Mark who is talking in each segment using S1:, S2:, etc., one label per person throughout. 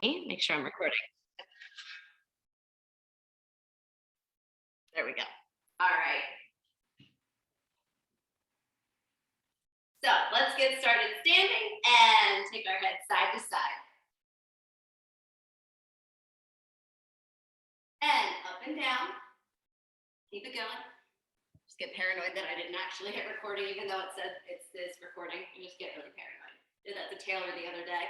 S1: Make sure I'm recording. There we go. All right. So let's get started standing and take our head side to side. And up and down. Keep it going. Just get paranoid that I didn't actually hit recording, even though it says it's this recording. I just get really paranoid. Did that to Taylor the other day.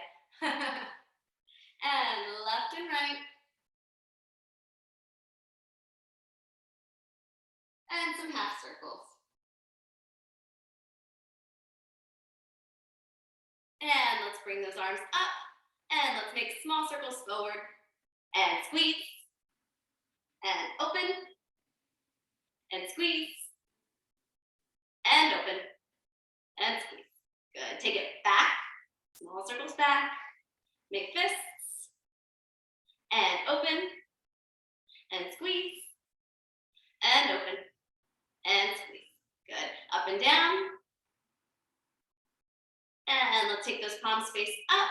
S1: And left and right. And some half circles. And let's bring those arms up. And let's make small circles forward. And squeeze. And open. And squeeze. And open. And squeeze. Good. Take it back. Small circles back. Make fists. And open. And squeeze. And open. And squeeze. Good. Up and down. And let's take those palms face up.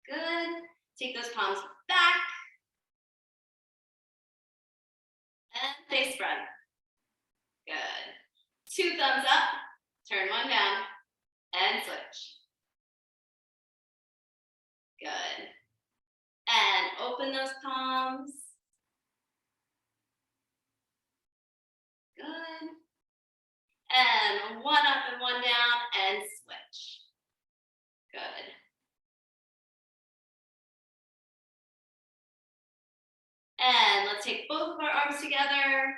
S1: Good. Take those palms back. And face front. Good. 2 thumbs up. Turn 1 down. And switch. Good. And open those palms. Good. And 1 up and 1 down and switch. Good. And let's take both of our arms together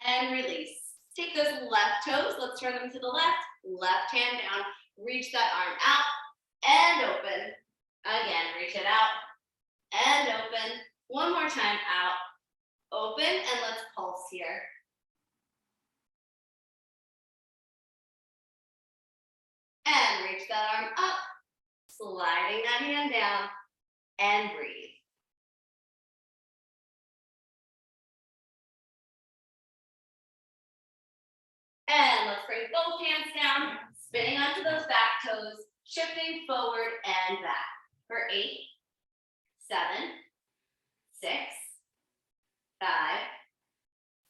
S1: and release. Take those left toes, let's turn them to the left hand down, reach that arm out and open. Again, reach it out and open. 1 more time, out, open, and let's pulse here. And reach that arm up, sliding that hand down, and breathe. And let's bring both hands down, spinning onto those back toes, shifting forward and back for 8, 7, 6, 5,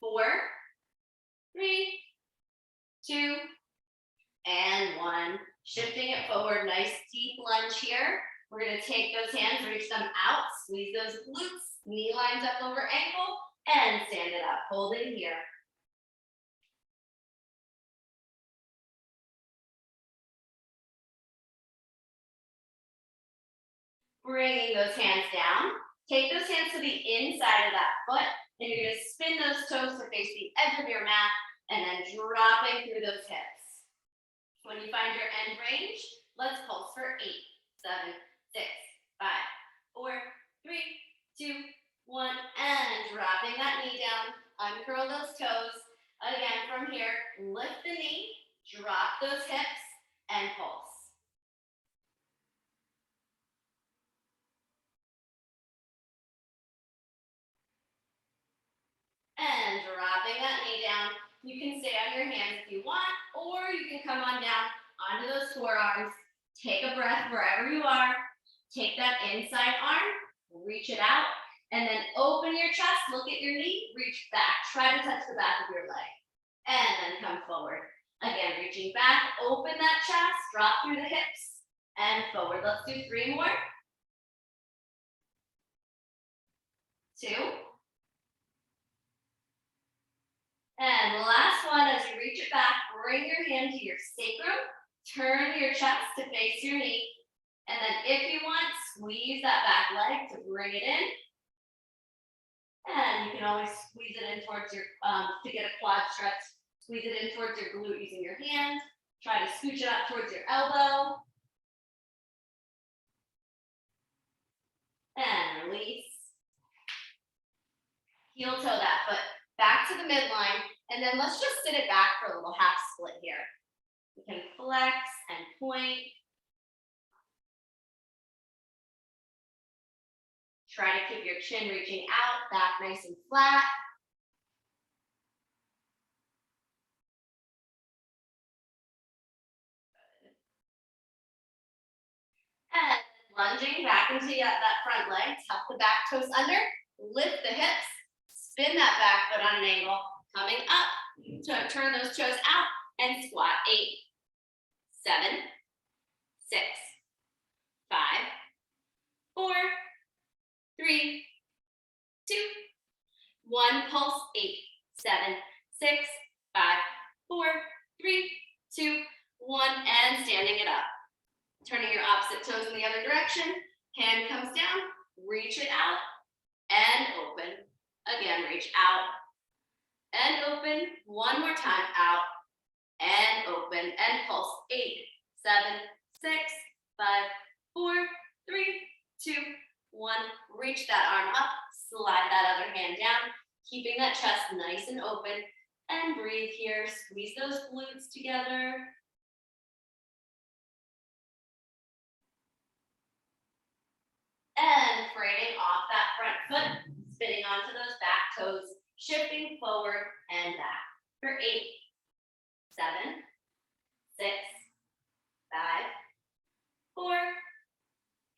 S1: 4, 3, 2, and 1. Shifting it forward, nice deep lunge here. We're gonna take those hands, reach them out, squeeze those glutes, knee lines up over ankle, and stand it up, holding here. Bringing those hands down. Take those hands to the inside of that foot, and you're gonna spin those toes to face the edge of your mat, and then dropping through those hips. When you find your end range, let's pulse for 8, 7, 6, 5, 4, 3, 2, 1, and dropping that knee down. Uncurl those toes. Again, from here, lift the knee, drop those hips, and pulse. And dropping that knee down. You can stay on your hands if you want, or you can come on down onto those forearms. Take a breath wherever you are. Take that inside arm, reach it out, and then open your chest, look at your knee, reach back. Try to touch the back of your leg. And then come forward. Again, reaching back, open that chest, drop through the hips, and forward. Let's do 3 more. 2. And last one, as you reach it back, bring your hand to your sacrum, turn your chest to face your knee, and then if you want, squeeze that back leg to bring it in. And you can always squeeze it in towards your, to get a quad stretch, squeeze it in towards your glute using your hand. Try to scooch it up towards your elbow. And release. Heel toe that foot back to the midline, and then let's just sit it back for a little half split here. You can flex and point. Try to keep your chin reaching out, back nice and flat. And lunging back into that front leg, tuck the back toes under, lift the hips, spin that back foot on an angle, coming up, to turn those toes out and squat. 8, 7, 6, 5, 4, 3, 2, 1. Pulse. 8, 7, 6, 5, 4, 3, 2, 1, and standing it up. Turning your opposite toes in the other direction. Hand comes down, reach it out, and open. Again, reach out, and open. One more time, out, and open, and pulse. 8, 7, 6, 5, 4, 3, 2, 1. Reach that arm up, slide that other hand down, keeping that chest nice and open, and breathe here. Squeeze those glutes together. And freighting off that front foot, spinning onto those back toes, shifting forward and back. For 8, 7, 6, 5, 4,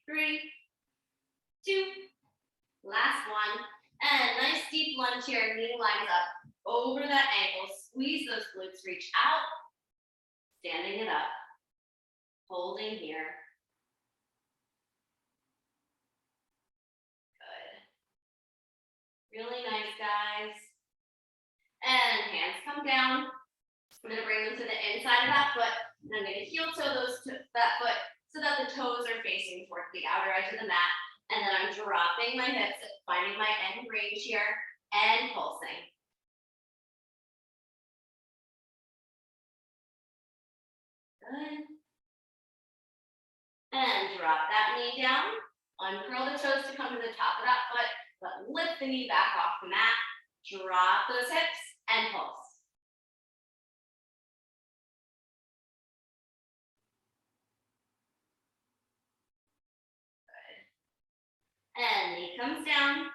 S1: 3, 2, last one. And nice deep lunge here, knee lines up over that ankle. Squeeze those glutes, reach out, standing it up, holding here. Really nice, guys. And hands come down. I'm going to bring them to the inside of that foot. And I'm going to heel toe that foot so that the toes are facing towards the outer edge of the mat. And then I'm dropping my hips, finding my end range here, and pulsing. Good. And drop that knee down. Uncurl the toes to come to the top of that foot. But lift the knee back off the mat, drop those hips, and pulse. Good. And knee comes down.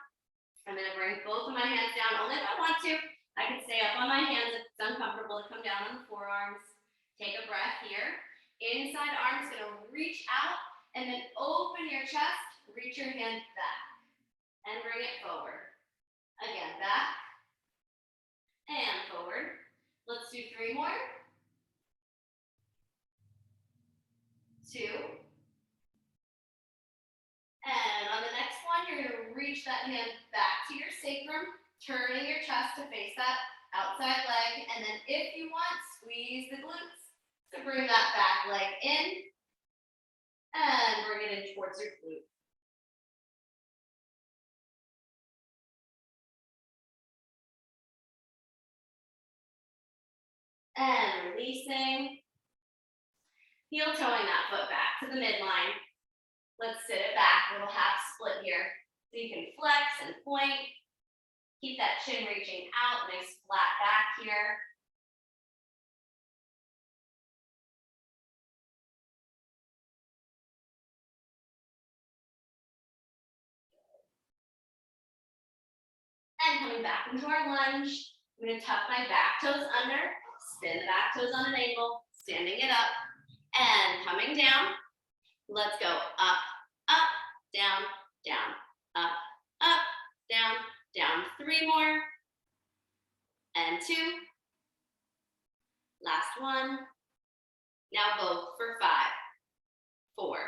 S1: I'm going to bring both of my hands down. Only if I want to. I can stay up on my hands if it's uncomfortable to come down on the forearms. Take a breath here. Inside arm is going to reach out, and then open your chest. Reach your hand back, and bring it forward. Again, back and forward. Let's do 3 more. 2. And on the next one, you're going to reach that hand back to your sacrum, turning your chest to face that outside leg. And then if you want, squeeze the glutes to bring that back leg in and bring it in towards your glute. And releasing. Heel toeing that foot back to the midline. Let's sit it back, little half split here. So you can flex and point. Keep that chin reaching out, nice flat back here. And coming back into our lunge, I'm going to tuck my back toes under, spin the back toes on an angle, standing it up, and coming down. Let's go up, up, down, down, up, up, down, down. 3 more. And 2. Last one. Now both for 5, 4,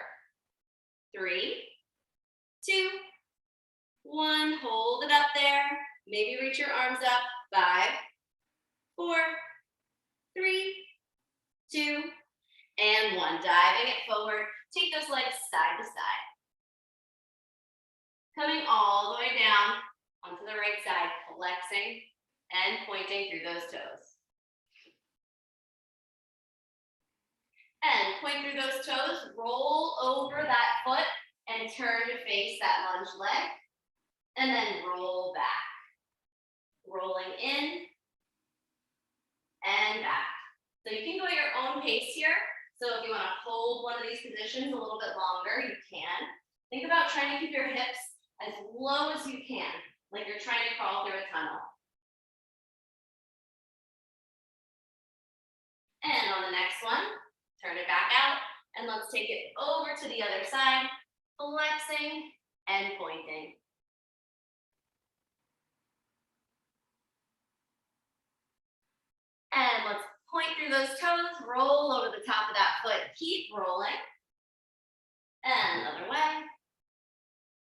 S1: 3, 2, 1. Hold it up there. Maybe reach your arms up. 5, 4, 3, 2, and 1. Diving it forward. Take those legs side to side. Coming all the way down onto the right side, flexing and pointing through those toes. And point through those toes, roll over that foot and turn to face that lunge leg. And then roll back. Rolling in and back. So you can go at your own pace here. So if you want to hold one of these positions a little bit longer, you can. Think about trying to keep your hips as low as you can, like you're trying to crawl through a tunnel. And on the next one, turn it back out, and let's take it over to the other side. flexing and pointing. And let's point through those toes, roll over the top of that foot, keep rolling. And other way,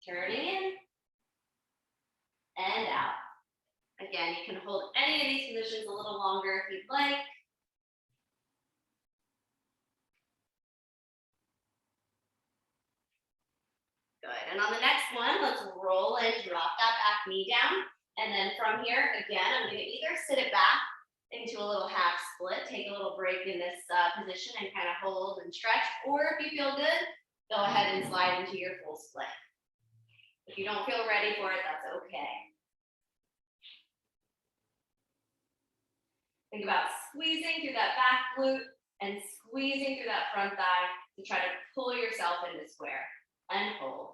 S1: turning in and out. Again, you can hold any of these positions a little longer if you'd like. Good, and on the next one, let's roll and drop that back knee down. And then from here, again, I'm gonna either sit it back into a little half split, take a little break in this position and kind of hold and stretch, or if you feel good, go ahead and slide into your full split. If you don't feel ready for it, that's okay. Think about squeezing through that back glute and squeezing through that front thigh to try to pull yourself into square and hold.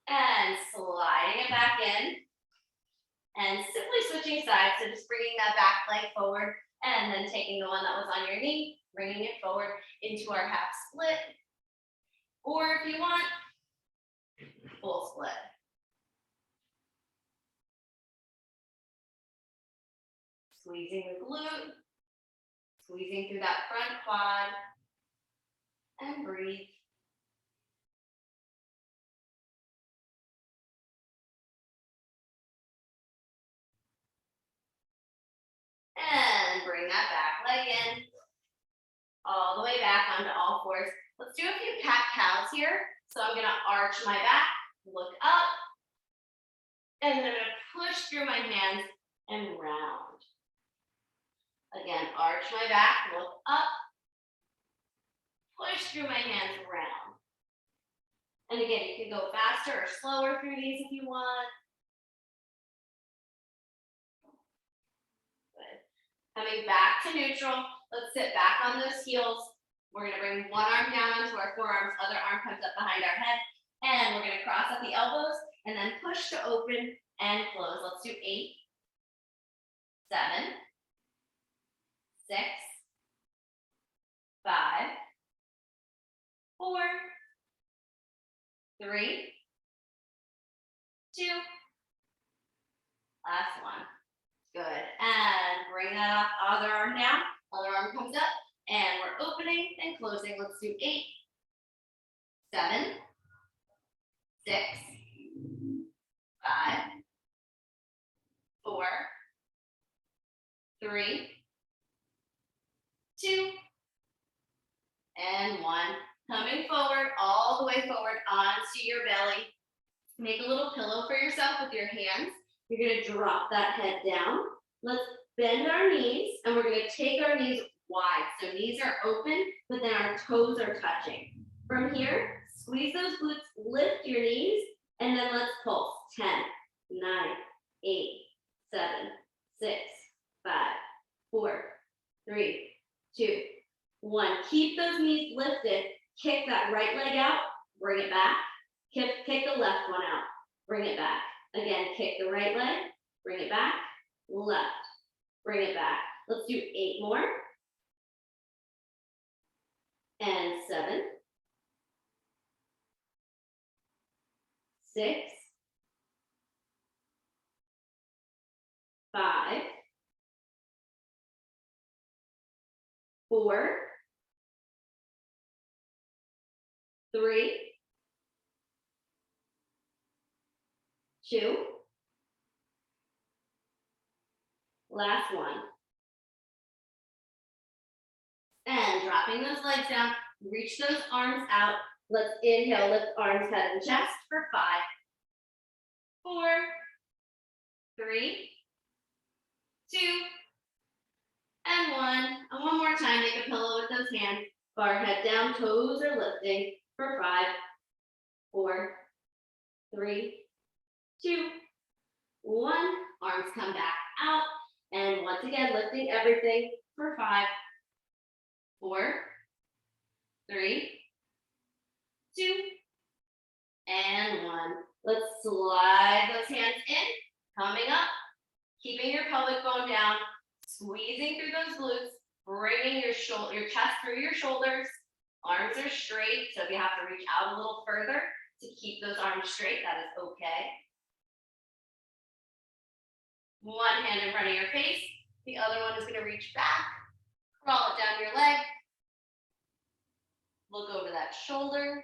S1: And sliding it back in and simply switching sides. So just bringing that back leg forward and then taking the one that was on your knee, bringing it forward into our half split. Or if you want, full split. Squeezing the glute, squeezing through that front quad, and breathe. And bring that back leg in, all the way back onto all fours. Let's do a few cat-cows here. So I'm gonna arch my back, look up, and then I'm gonna push through my hands and round. Again, arch my back, look up, push through my hands around. And again, you can go faster or slower through these if you want. Good. Coming back to neutral, let's sit back on those heels. We're gonna bring one arm down onto our forearms, other arm comes up behind our head, and we're gonna cross at the elbows and then push to open and close. Let's do 8, 7, 6, 5, 4, 3, 2, last one. Good, and bring that up, other arm down, other arm comes up, and we're opening and closing. Let's do 8, 7, 6, 5, 4, 3, 2, and 1. Coming forward, all the way forward onto your belly. Make a little pillow for yourself with your hands. You're gonna drop that head down. Let's bend our knees, and we're gonna take our knees wide. So knees are open, but then our toes are touching. From here, squeeze those glutes, lift your knees, and then let's pulse. 10, 9, 8, 7, 6, 5, 4, 3, 2, 1. Keep those knees lifted. Kick that right leg out, bring it back. Kick the left one out, bring it back. Again, kick the right leg, bring it back, left, bring it back. Let's do 8 more. And 7, 6, 5, 4, 3, 2, last one. And dropping those legs down, reach those arms out. Let's inhale, lift arms, head, and chest for 5, 4, 3, 2, and 1. And one more time, make a pillow with those hands. Bar head down, toes are lifting for 5, 4, 3, 2, 1. Arms come back out. And once again, lifting everything for 5, 4, 3, 2, and 1. Let's slide those hands in, coming up, keeping your pelvic bone down, squeezing through those glutes, bringing your chest through your shoulders. Arms are straight, so if you have to reach out a little further to keep those arms straight, that is okay. One hand in front of your face, the other one is going to reach back, crawl it down your leg, look over that shoulder,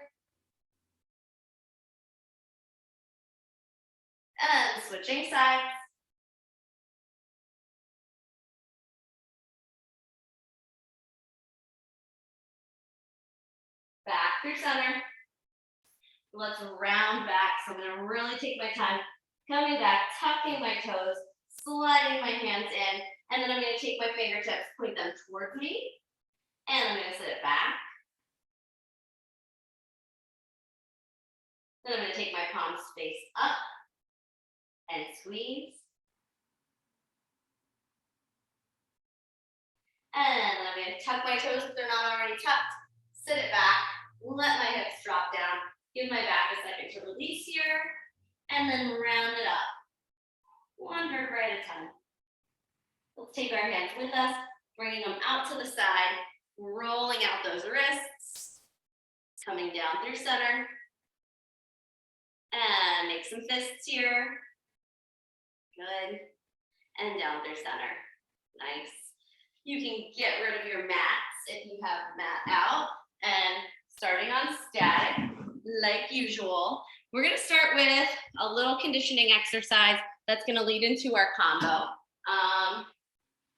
S1: and switching sides. Back through center. Let's round back. So I'm going to really take my time coming back, tucking my toes, sliding my hands in, and then I'm going to take my fingertips, point them towards me, and I'm going to sit it back. Then I'm going to take my palms face up and squeeze. And then I'm going to tuck my toes if they're not already tucked, sit it back, let my hips drop down, give my back a second to release here, and then round it up. One vertebra at a time. Let's take our hands with us, bringing them out to the side, rolling out those wrists, coming down through center, and make some fists here. Good. And down through center. Nice. You can get rid of your mats if you have mat out. And starting on static, like usual, we're going to start with a little conditioning exercise that's going to lead into our combo.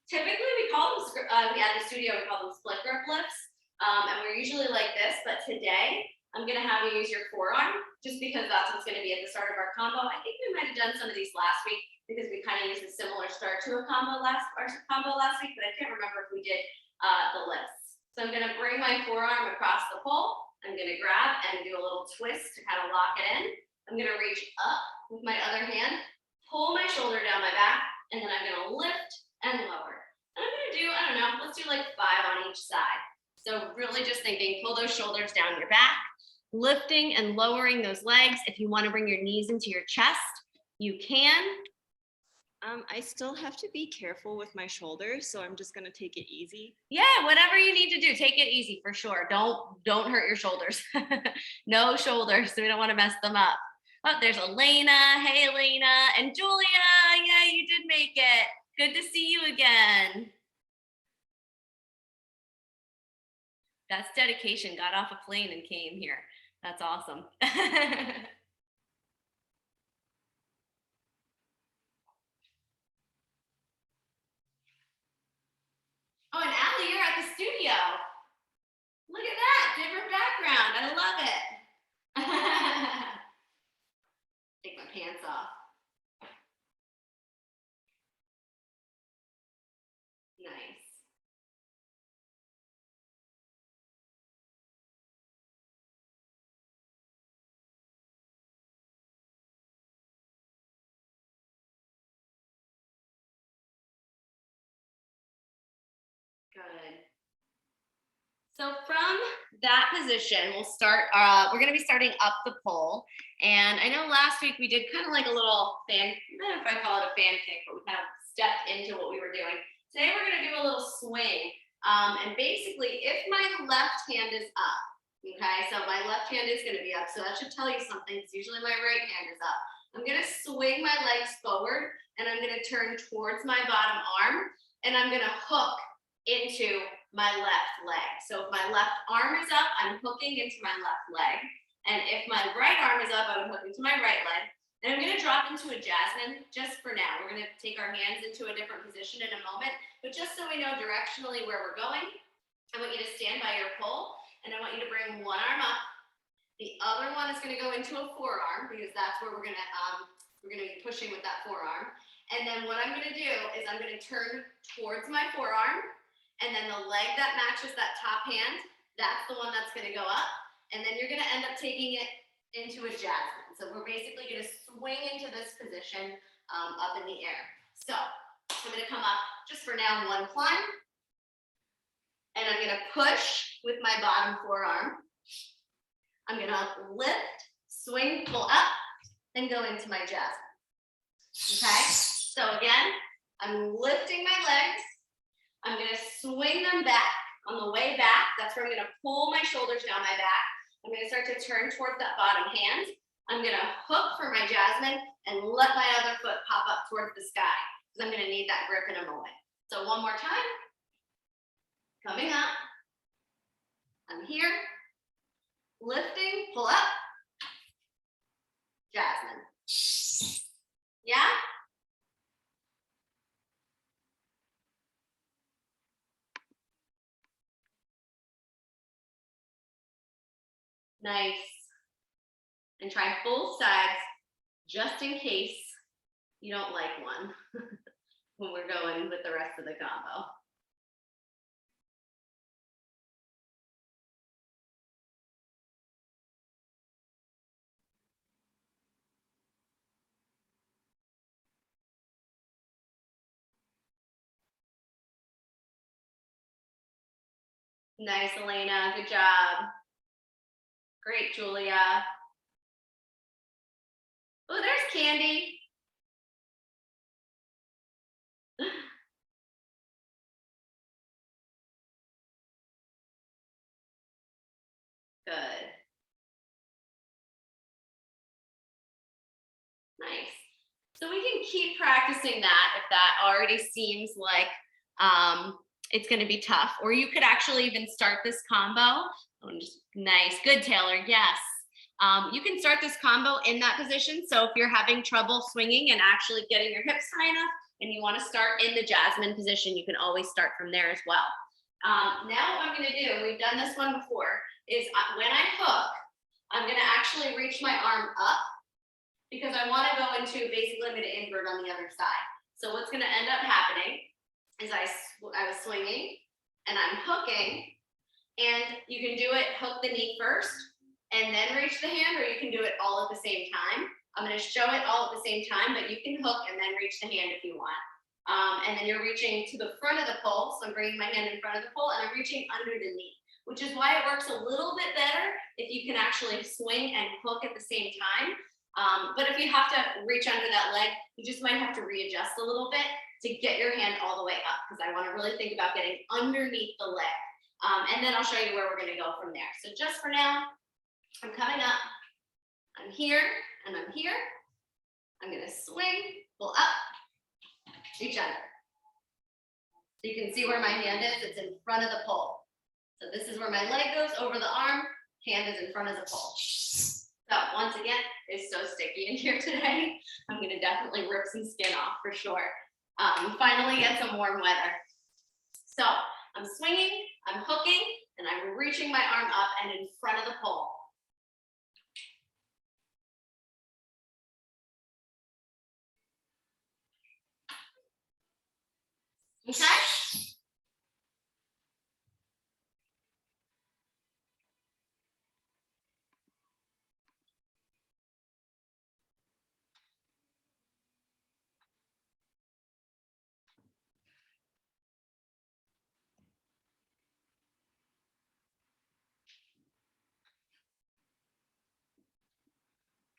S1: Typically, we call them, at the studio, we call them split grip lifts. And we're usually like this, but today, I'm going to have you use your forearm, just because that's what's going to be at the start of our combo. I think we might have done some of these last week, because we kind of used a similar start to a combo last week, but I can't remember if we did the lifts. So I'm going to bring my forearm across the pole. I'm going to grab and do a little twist to kind of lock it in. I'm going to reach up with my other hand, pull my shoulder down my back, and then I'm going to lift and lower. And I'm going to do, I don't know, let's do like 5 on each side. So really just thinking, pull those shoulders down your back, lifting and lowering those legs. If you want to bring your knees into your chest, you can.
S2: I still have to be careful with my shoulders, so I'm just gonna take it easy.
S1: Yeah, whatever you need to do, take it easy for sure. Don't hurt your shoulders. No shoulders, so we don't want to mess them up. Oh, there's Elena. Hey, Elena. And Julia. Yeah, you did make it. Good to see you again. That's dedication. Got off a plane and came here. That's awesome. Oh, and Allie, you're at the studio. Look at that, different background. I love it. Take my pants off. Nice. Good. So from that position, we'll start, we're gonna be starting up the pole. And I know last week we did kind of like a little fan, I don't know if I call it a fan kick, but we kind of stepped into what we were doing. Today we're gonna do a little swing. And basically, if my left hand is up, okay, so my left hand is gonna be up, so that should tell you something, because usually my right hand is up. I'm gonna swing my legs forward, and I'm gonna turn towards my bottom arm, and I'm gonna hook into my left leg. So if my left arm is up, I'm hooking into my left leg. And if my right arm is up, I'm hooking to my right leg. And I'm gonna drop into a jasmine just for now. We're gonna take our hands into a different position in a moment, but just so we know directionally where we're going, I want you to stand by your pole, and I want you to bring one arm up. The other one is gonna go into a forearm, because that's where we're gonna be pushing with that forearm. And then what I'm gonna do is I'm gonna turn towards my forearm, and then the leg that matches that top hand, that's the one that's gonna go up. And then you're gonna end up taking it into a jasmine. So we're basically gonna swing into this position up in the air. So I'm gonna come up just for now, one climb. And I'm gonna push with my bottom forearm. I'm gonna lift, swing, pull up, and go into my jasmine. Okay, so again, I'm lifting my legs. I'm gonna swing them back. On the way back, that's where I'm gonna pull my shoulders down my back. I'm gonna start to turn towards that bottom hand. I'm gonna hook for my Jasmine and let my other foot pop up towards the sky because I'm gonna need that grip in a moment. So one more time. Coming up. I'm here. Lifting, pull up. Jasmine. Yeah? Nice. And try both sides just in case you don't like one when we're going with the rest of the combo. Nice, Elena. Good job. Great, Julia. Oh, there's Candy. Good. Nice. So we can keep practicing that if that already seems like it's going to be tough. Or you could actually even start this combo. Nice. Good, Taylor. Yes. You can start this combo in that position. So if you're having trouble swinging and actually getting your hips high enough and you want to start in the Jasmine position, you can always start from there as well. Now what I'm going to do, we've done this one before, is when I hook, I'm going to actually reach my arm up because I want to go into basically I'm going to invert on the other side. So what's going to end up happening is I was swinging and I'm hooking, and you can do it, hook the knee first and then reach the hand, or you can do it all at the same time. I'm going to show it all at the same time, but you can hook and then reach the hand if you want. And then you're reaching to the front of the pole. So I'm bringing my hand in front of the pole and I'm reaching under the knee, which is why it works a little bit better if you can actually swing and hook at the same time. But if you have to reach under that leg, you just might have to readjust a little bit to get your hand all the way up, because I want to really think about getting underneath the leg. And then I'll show you where we're going to go from there. So just for now, I'm coming up, I'm here, and I'm here. I'm going to swing, pull up, reach under. So you can see where my hand is. It's in front of the pole. So this is where my leg goes over the arm, hand is in front of the pole. So once again, it's so sticky in here today. I'm going to definitely rip some skin off for sure. Finally get some warm weather. So I'm swinging, I'm hooking, and I'm reaching my arm up and in front of the pole. Okay?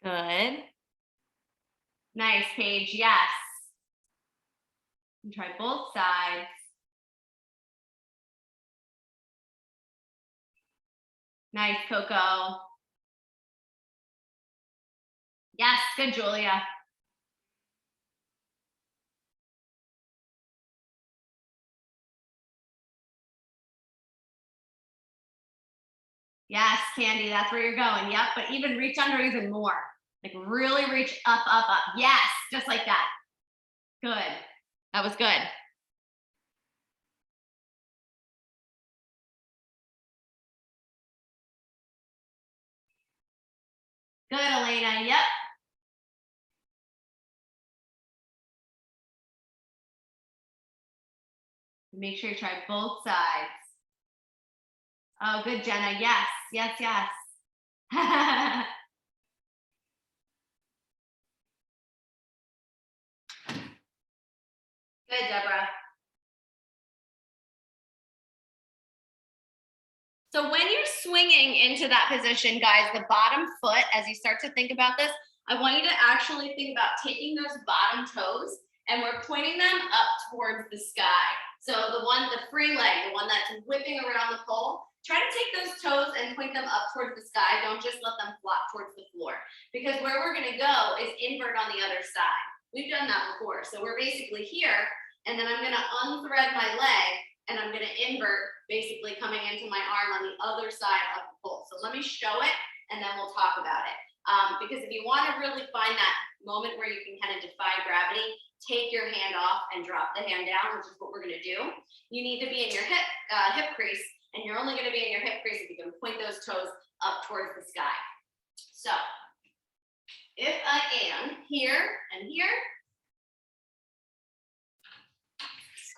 S1: Good. Nice, Paige. Yes. And try both sides. Nice, Coco. Yes, good, Julia. Yes, Candy, that's where you're going. Yep, but even reach under even more. Like really reach up, up, up. Yes, just like that. Good. That was good. Good, Elena. Yep. Make sure you try both sides. Oh, good, Jenna. Yes, yes, yes. Good, Deborah. So when you're swinging into that position, guys, the bottom foot, as you start to think about this, I want you to actually think about taking those bottom toes and we're pointing them up towards the sky. So the free leg, the one that's whipping around the pole, try to take those toes and point them up towards the sky. Don't just let them flop towards the floor, because where we're gonna go is invert on the other side. We've done that before. So we're basically here, and then I'm gonna unthread my leg, and I'm gonna invert, basically coming into my arm on the other side of the pole. So let me show it, and then we'll talk about it. Because if you wanna really find that moment where you can kind of defy gravity, take your hand off and drop the hand down, which is what we're gonna do. You need to be in your hip crease, and you're only gonna be in your hip crease if you can point those toes up towards the sky. So if I am here and here,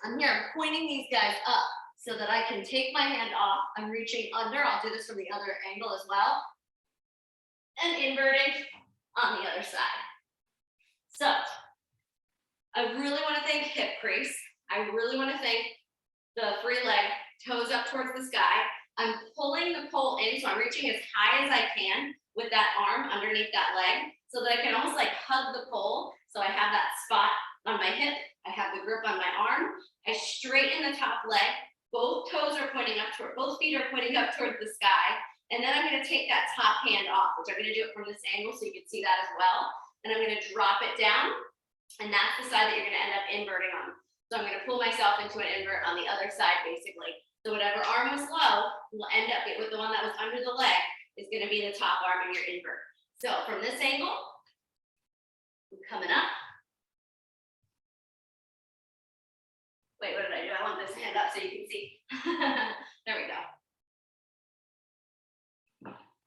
S1: I'm here, I'm pointing these guys up so that I can take my hand off. I'm reaching under. I'll do this from the other angle as well. And inverting on the other side. So I really want to think hip crease. I really want to think the free leg, toes up towards the sky. I'm pulling the pole in, so I'm reaching as high as I can with that arm underneath that leg, so that I can almost like hug the pole. So I have that spot on my hip. I have the grip on my arm. I straighten the top leg. Both toes are pointing up toward, both feet are pointing up towards the sky. And then I'm going to take that top hand off, which I'm going to do it from this angle so you can see that as well. And I'm going to drop it down. And that's the side that you're going to end up inverting on. So I'm going to pull myself into an invert on the other side, basically. So whatever arm was low will end up with the one that was under the leg is going to be the top arm in your invert. So from this angle, I'm coming up. Wait, what did I do? I want this hand up so you can see. There we go.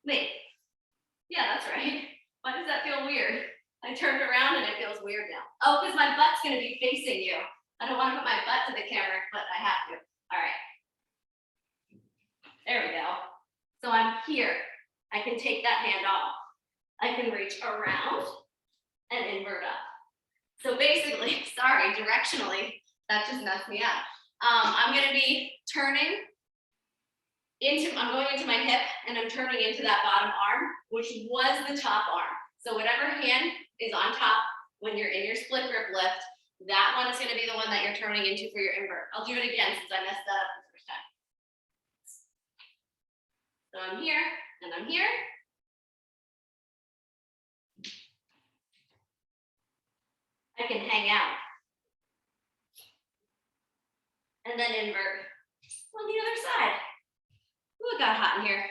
S1: Wait. Yeah, that's right. Why does that feel weird? I turned around and it feels weird now. Oh, because my butt's going to be facing you. I don't want to put my butt to the camera, but I have to. All right. There we go. So I'm here. I can take that hand off. I can reach around and invert up. So basically, sorry, directionally, that just messed me up. I'm going to be turning into, I'm going into my hip and I'm turning into that bottom arm, which was the top arm. So whatever hand is on top when you're in your split grip lift, that one is going to be the one that you're turning into for your invert. I'll do it again since I messed that up the first time. So I'm here and I'm here. I can hang out. And then invert on the other side. Ooh, it got hot in here.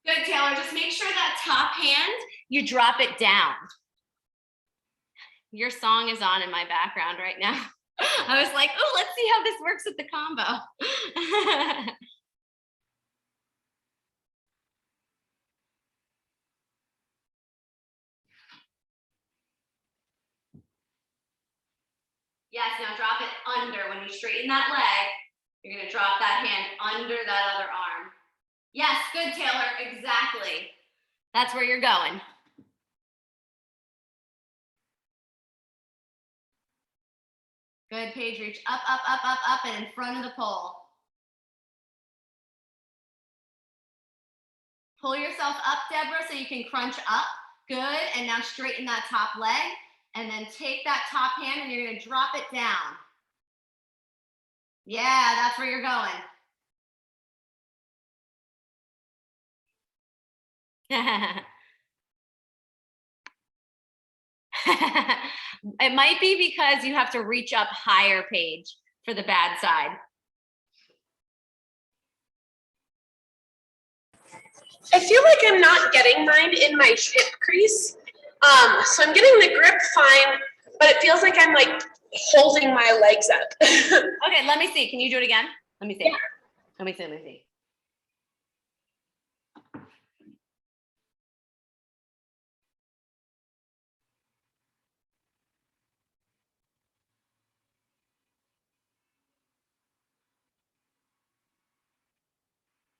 S1: Good, Taylor. Just make sure that top hand, you drop it down. Your song is on in my background right now. I was like, oh, let's see how this works with the combo. Yes, now drop it under. When you straighten that leg, you're going to drop that hand under that other arm. Yes, good, Taylor. Exactly. That's where you're going. Good, Paige. Reach up, up, up, up, up, and in front of the pole. Pull yourself up, Deborah, so you can crunch up. Good, and now straighten that top leg. And then take that top hand and you're going to drop it down. Yeah, that's where you're going. It might be because you have to reach up higher, Paige, for the bad side.
S3: I feel like I'm not getting mine in my hip crease. So I'm getting the grip fine, but it feels like I'm like holding my legs up.
S1: Okay, let me see. Can you do it again? Let me see. Yeah. Let me see.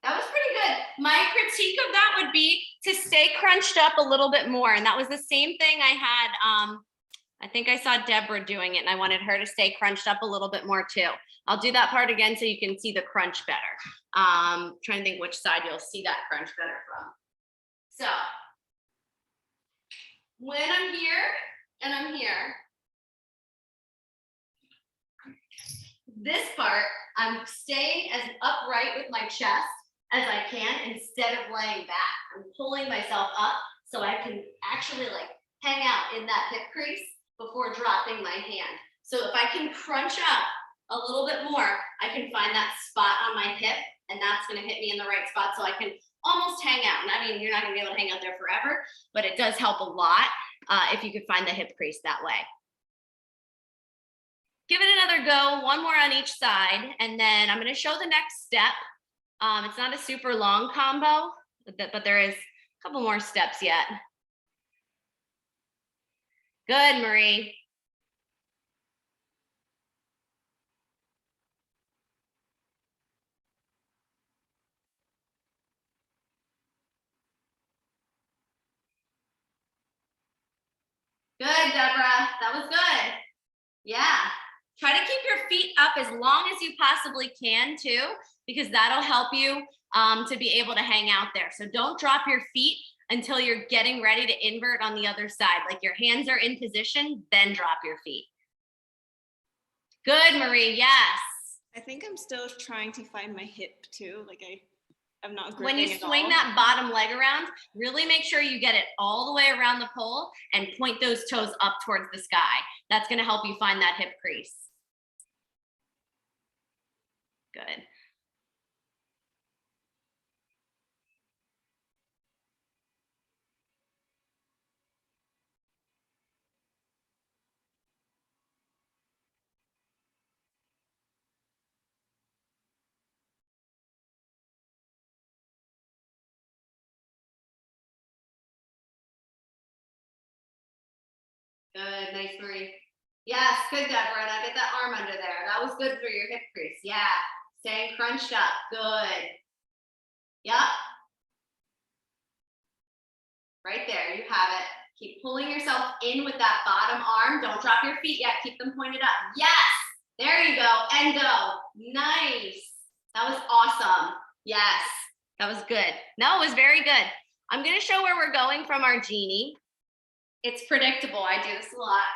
S1: That was pretty good. My critique of that would be to stay crunched up a little bit more. And that was the same thing I had, I think I saw Deborah doing it and I wanted her to stay crunched up a little bit more too. I'll do that part again so you can see the crunch better. Trying to think which side you'll see that crunch better from. So when I'm here and I'm here, this part, I'm staying as upright with my chest as I can instead of laying back. I'm pulling myself up so I can actually like hang out in that hip crease before dropping my hand. So if I can crunch up a little bit more, I can find that spot on my hip and that's gonna hit me in the right spot so I can almost hang out. And I mean, you're not gonna be able to hang out there forever, but it does help a lot if you could find the hip crease that way. Give it another go, one more on each side, and then I'm gonna show the next step. It's not a super long combo, but there is a couple more steps yet. Good, Marie. Good, Deborah, that was good. Yeah, try to keep your feet up as long as you possibly can too, because that'll help you to be able to hang out there. So don't drop your feet until you're getting ready to invert on the other side. Like your hands are in position, then drop your feet. Good, Marie, yes.
S2: I think I'm still trying to find my hip too. Like I'm not gripping
S1: When you
S2: at
S1: swing
S2: all.
S1: that bottom leg around, really make sure you get it all the way around the pole and point those toes up towards the sky. That's gonna help you find that hip crease. Good. Good, nice, Marie. Yes, good, Deborah. Now get that arm under there. That was good for your hip crease. Yeah, staying crunched up. Good. Yep. Right there, you have it. Keep pulling yourself in with that bottom arm. Don't drop your feet yet. Keep them pointed up. Yes, there you go. And go. Nice. That was awesome. Yes, that was good. No, it was very good. I'm gonna show where we're going from our genie. It's predictable. I do this a lot.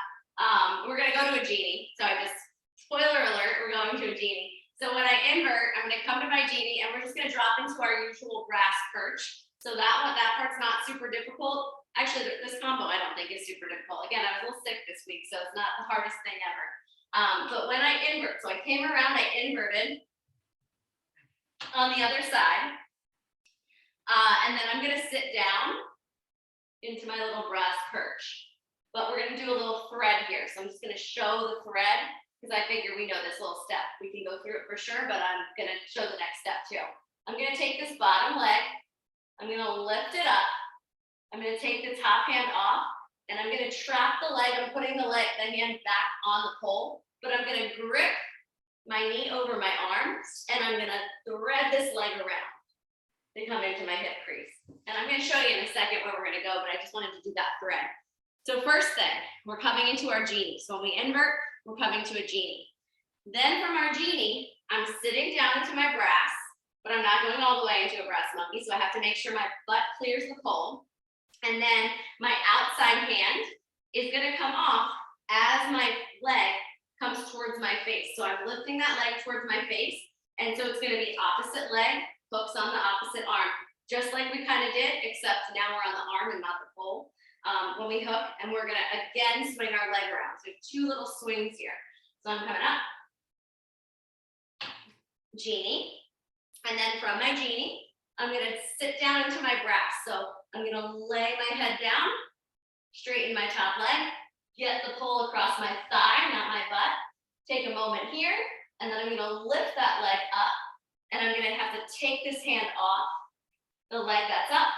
S1: We're gonna go to a genie. So I just, spoiler alert, we're going to a genie. So when I invert, I'm gonna come to my genie and we're just gonna drop into our usual brass perch. So that part's not super difficult. Actually, this combo I don't think is super difficult. Again, I was a little sick this week, so it's not the hardest thing ever. But when I invert, so I came around, I inverted on the other side. And then I'm gonna sit down into my little brass perch. But we're gonna do a little thread here. So I'm just gonna show the thread because I figure we know this little step. We can go through it for sure, but I'm gonna show the next step too. I'm gonna take this bottom leg, I'm gonna lift it up. I'm gonna take the top hand off and I'm gonna trap the leg. I'm putting the hand back on the pole, but I'm gonna grip my knee over my arm and I'm gonna thread this leg around to come into my hip crease. And I'm gonna show you in a second where we're gonna go, but I just wanted to do that thread. So first thing, we're coming into our genie. So when we invert, we're coming to a genie. Then from our genie, I'm sitting down into my brass, but I'm not going all the way into a brass monkey. So I have to make sure my butt clears the pole. And then my outside hand is gonna come off as my leg comes towards my face. So I'm lifting that leg towards my face. And so it's gonna be opposite leg, hooks on the opposite arm, just like we kind of did, except now we're on the arm and not the pole. When we hook, and we're gonna again swing our leg around. So we have two little swings here. So I'm coming up, genie, and then from my genie, I'm gonna sit down into my brass. So I'm gonna lay my head down, straighten my top leg, get the pole across my thigh, not my butt. Take a moment here, and then I'm gonna lift that leg up, and I'm gonna have to take this hand off. The leg that's up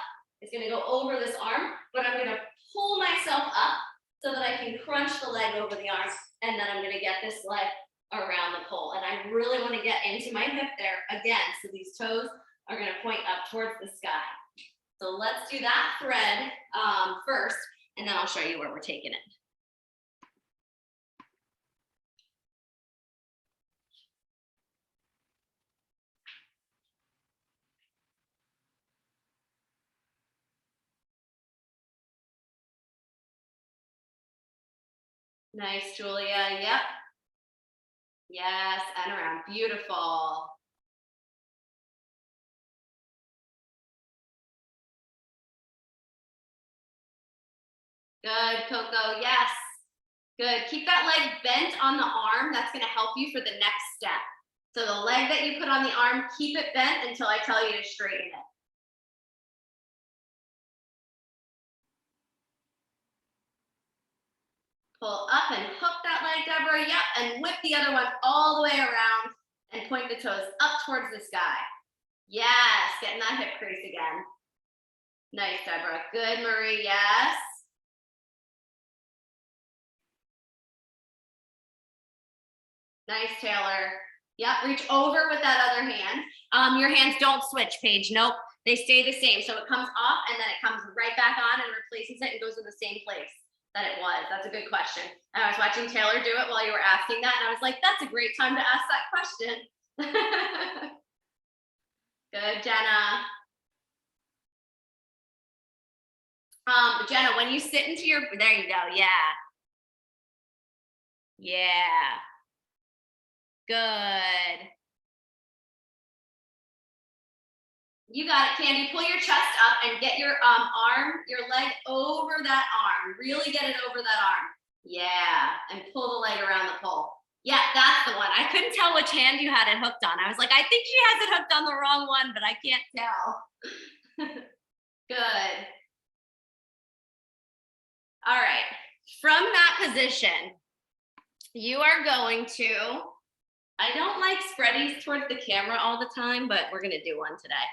S1: is gonna go over this arm, but I'm gonna pull myself up so that I can crunch the leg over the arm, and then I'm gonna get this leg around the pole. And I really wanna get into my hip there again, so these toes are gonna point up towards the sky. So let's do that thread first, and then I'll show you where we're taking it. Nice, Julia. Yep. Yes, and around. Beautiful. Good, Coco. Yes. Good. Keep that leg bent on the arm. That's going to help you for the next step. So the leg that you put on the arm, keep it bent until I tell you to straighten it. Pull up and hook that leg, Deborah. Yep. And whip the other one all the way around and point the toes up towards the sky. Yes. Getting that hip crease again. Nice, Deborah. Good, Marie. Yes. Nice, Taylor. Yep, reach over with that other hand. Your hands don't switch, Paige. Nope, they stay the same. So it comes off and then it comes right back on and replaces it and goes in the same place that it was. That's a good question. And I was watching Taylor do it while you were asking that, and I was like, that's a great time to ask that question. Good, Jenna. Jenna, when you sit into your, there you go, yeah. Yeah. Good. You got it, Candy. Pull your chest up and get your your leg over that arm. Really get it over that arm. Yeah, and pull the leg around the pole. Yeah, that's the one. I couldn't tell which hand you had it hooked on. I was like, I think she has it hooked on the wrong one, but I can't tell. Good. All right. From that position, you are going to, I don't like spreadies towards the camera all the time, but we're gonna do one today.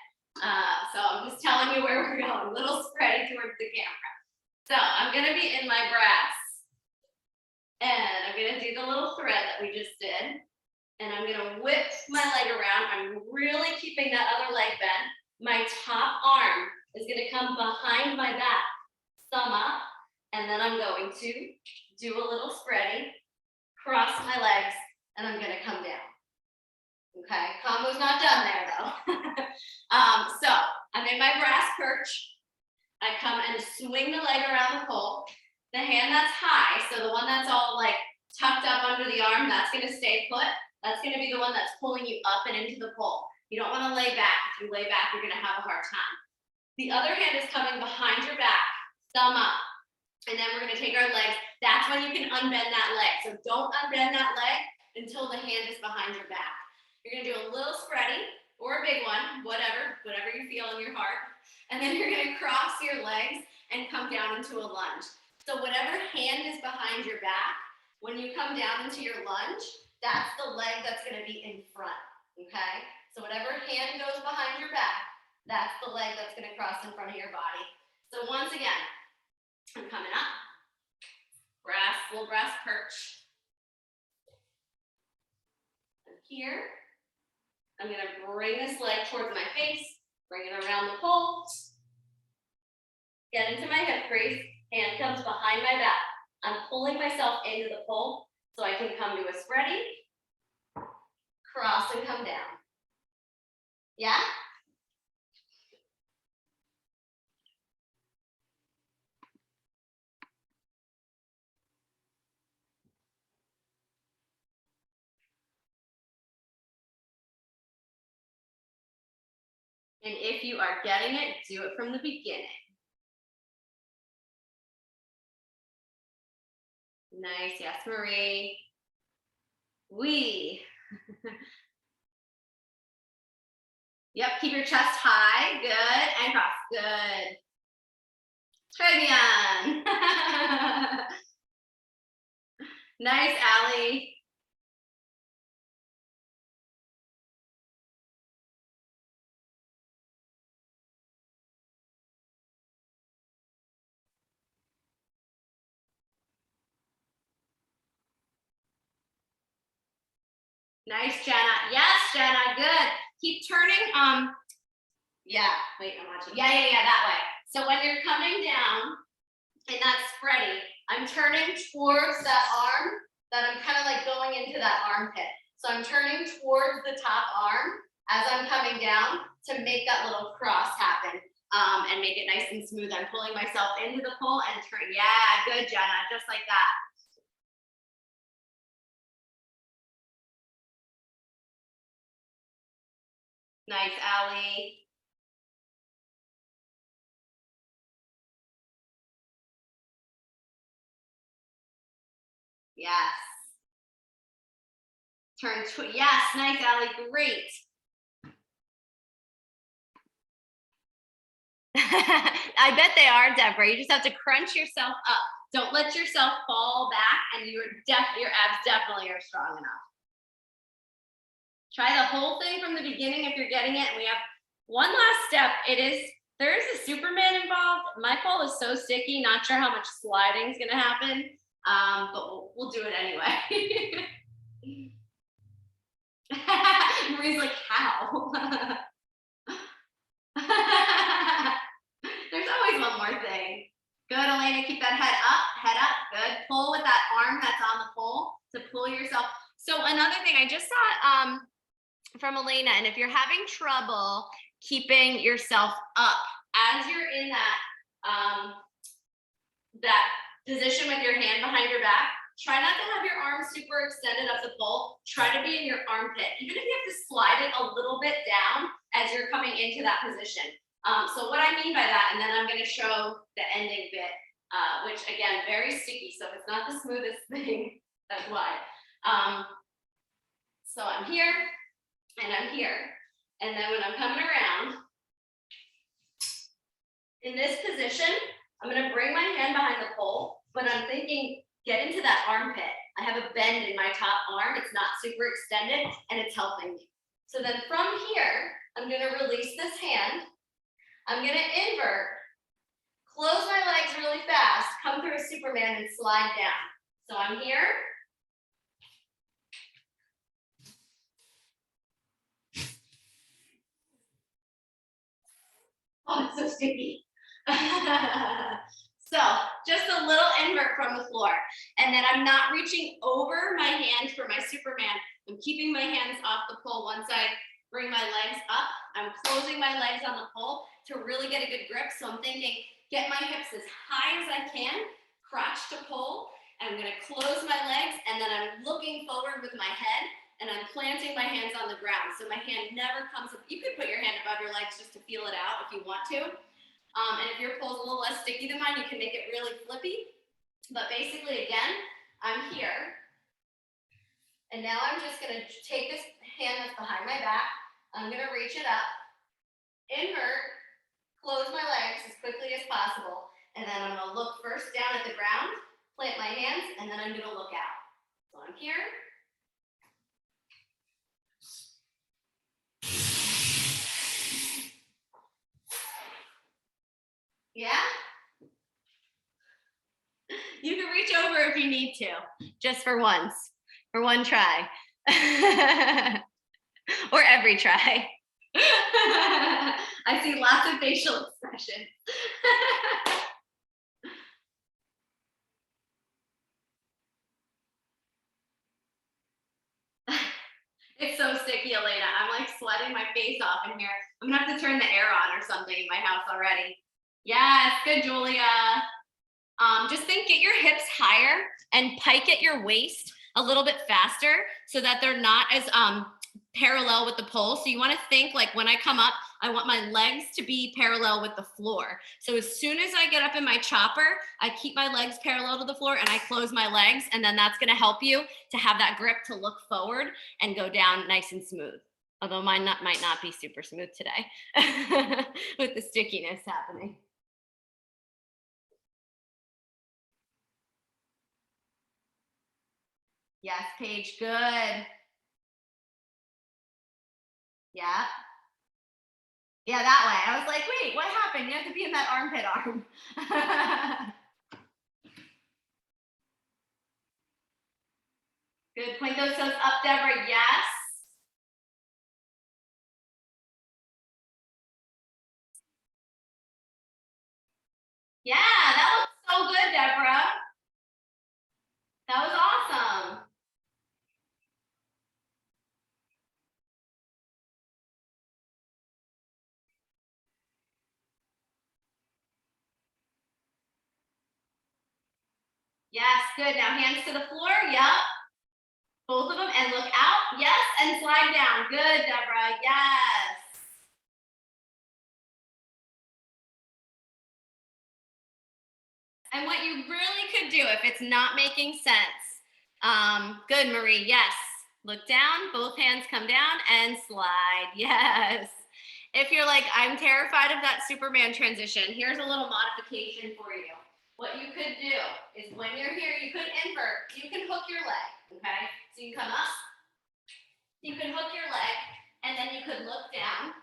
S1: So I'm just telling you where we're going, little spready towards the camera. So I'm gonna be in my brass and I'm gonna do the little thread that we just did. And I'm gonna whip my leg around. I'm really keeping that other leg bent. My top arm is gonna come behind my back, thumb up, and then I'm going to do a little spready, cross my legs, and I'm gonna come down. Okay, combo's not done there though. So I'm in my brass perch. I come and swing the leg around the pole. The hand that's high, so the one that's all like tucked up under the arm, that's gonna stay put. That's gonna be the one that's pulling you up and into the pole. You don't wanna lay back. If you lay back, you're gonna have a hard time. The other hand is coming behind your back, thumb up. And then we're gonna take our legs. That's when you can unbend that leg. So don't unbend that leg until the hand is behind your back. You're gonna do a little spready or a big one, whatever you feel in your heart. And then you're gonna cross your legs and come down into a lunge. So whatever hand is behind your back, when you come down into your lunge, that's the leg that's gonna be in front, okay? So whatever hand goes behind your back, that's the leg that's gonna cross in front of your body. So once again, I'm coming up, brass, little brass perch. And here, I'm gonna bring this leg towards my face, bring it around the pole, get into my hip crease, hand comes behind my back. I'm pulling myself into the pole so I can come to a spready, cross and come down. Yeah? And if you are getting it, do it from the beginning. Nice, yes, Marie. We. Yep, keep your chest high, good, and cross, good. Très bien. Nice, Allie. Nice, Jenna. Yes, Jenna, good. Keep turning, yeah, wait, I'm watching. Yeah, that way. So when you're coming down in that spready, I'm turning towards that arm that I'm kind of like going into that armpit. So I'm turning towards the top arm as I'm coming down to make that little cross happen and make it nice and smooth. I'm pulling myself into the pull and turn. Yeah, good, Jenna, just like that. Nice, Allie. Yes. Turn to, yes, nice, Allie, great. I bet they are, Deborah. You just have to crunch yourself up. Don't let yourself fall back, and your abs definitely are strong enough. Try the whole thing from the beginning if you're getting it. And we have one last step. There is a Superman involved. My pole is so sticky, not sure how much sliding is gonna happen, but we'll do it anyway. Marie's like, how? There's always one more thing. Good, Elena, keep that head up, good. Pull with that arm that's on the pole to pull yourself. So another thing, I just saw from Elena, and if you're having trouble keeping yourself up as you're in that position with your hand behind your back, try not to have your arms super extended up the pole. Try to be in your armpit, even if you have to slide it a little bit down as you're coming into that position. So what I mean by that, and then I'm going to show the ending bit, which again, very sticky. So it's not the smoothest thing. That's why. So I'm here and I'm here. And then when I'm coming around in this position, I'm going to bring my hand behind the pole, but I'm thinking, get into that armpit. I have a bend in my top arm. It's not super extended and it's helping me. So then from here, I'm going to release this hand. I'm going to invert, close my legs really fast, come through a Superman and slide down. So I'm here. Oh, it's so sticky. So just a little invert from the floor. And then I'm not reaching over my hand for my Superman. I'm keeping my hands off the pole once I bring my legs up. I'm closing my legs on the pole to really get a good grip. So I'm thinking, get my hips as high as I can, crotch to pole. And I'm gonna close my legs and then I'm looking forward with my head and I'm planting my hands on the ground. So my hand never comes up. You could put your hand above your legs just to feel it out if you want to. And if your pole's a little less sticky than mine, you can make it really flippy. But basically, again, I'm here. And now I'm just gonna take this hand that's behind my back. I'm gonna reach it up, invert, close my legs as quickly as possible. And then I'm gonna look first down at the ground, plant my hands, and then I'm gonna look out. So I'm here. Yeah? You can reach over if you need to, just for once, for one try. Or every try. I see lots of facial expression. It's so sticky, Elena. I'm like sweating my face off in here. I'm gonna have to turn the air on or something in my house already. Yes, good, Julia. Just think, get your hips higher and pike at your waist a little bit faster so that they're not as parallel with the pole. So you want to think like when I come up, I want my legs to be parallel with the floor. So as soon as I get up in my chopper, I keep my legs parallel to the floor and I close my legs, and then that's going to help you to have that grip to look forward and go down nice and smooth. Although mine might not be super smooth today with the stickiness happening. Yes, Paige, good. Yeah. Yeah, that way. I was like, wait, what happened? You have to be in that armpit arm. Good. Point those toes up, Deborah. Yes. Yeah, that looks so good, Deborah. That was awesome. Yes, good. Now hands to the floor. Yep. Both of them, and look out. Yes, and slide down. Good, Deborah. Yes. And what you really could do if it's not making sense. Good, Marie. Yes. Look down, both hands come down and slide. Yes. If you're like, I'm terrified of that Superman transition, here's a little modification for you. What you could do is when you're here, you could invert. You can hook your leg, okay? So you come up, you can hook your leg, and then you could look down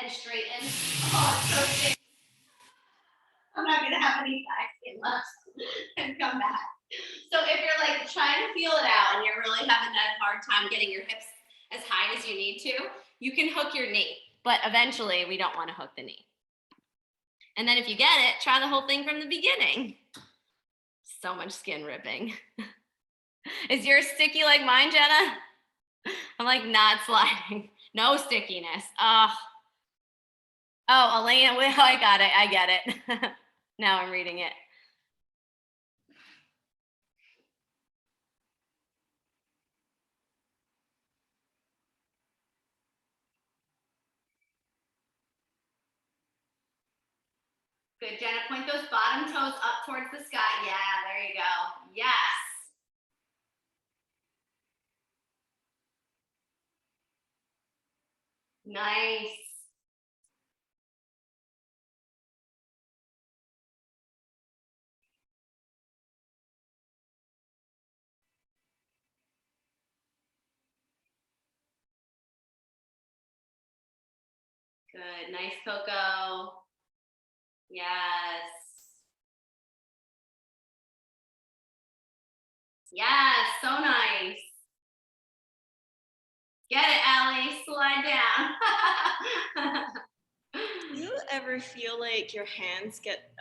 S1: and straighten. Oh, it's so sticky. I'm not gonna have any back skin left and come back. So if you're like trying to feel it out and you're really having a hard time getting your hips as high as you need to, you can hook your knee, but eventually we don't want to hook the knee. And then if you get it, try the whole thing from the beginning. So much skin ripping. Is yours sticky like mine, Jenna? I'm like not sliding. No stickiness. Oh, Elena, I got it. I get it. Now I'm reading it. Good, Jenna. Point those bottom toes up towards the sky. Yeah, there you go. Yes. Nice. Good. Nice, Coco. Yes. Yes. So nice. Get it, Allie. Slide down.
S2: Do you ever feel like your hands get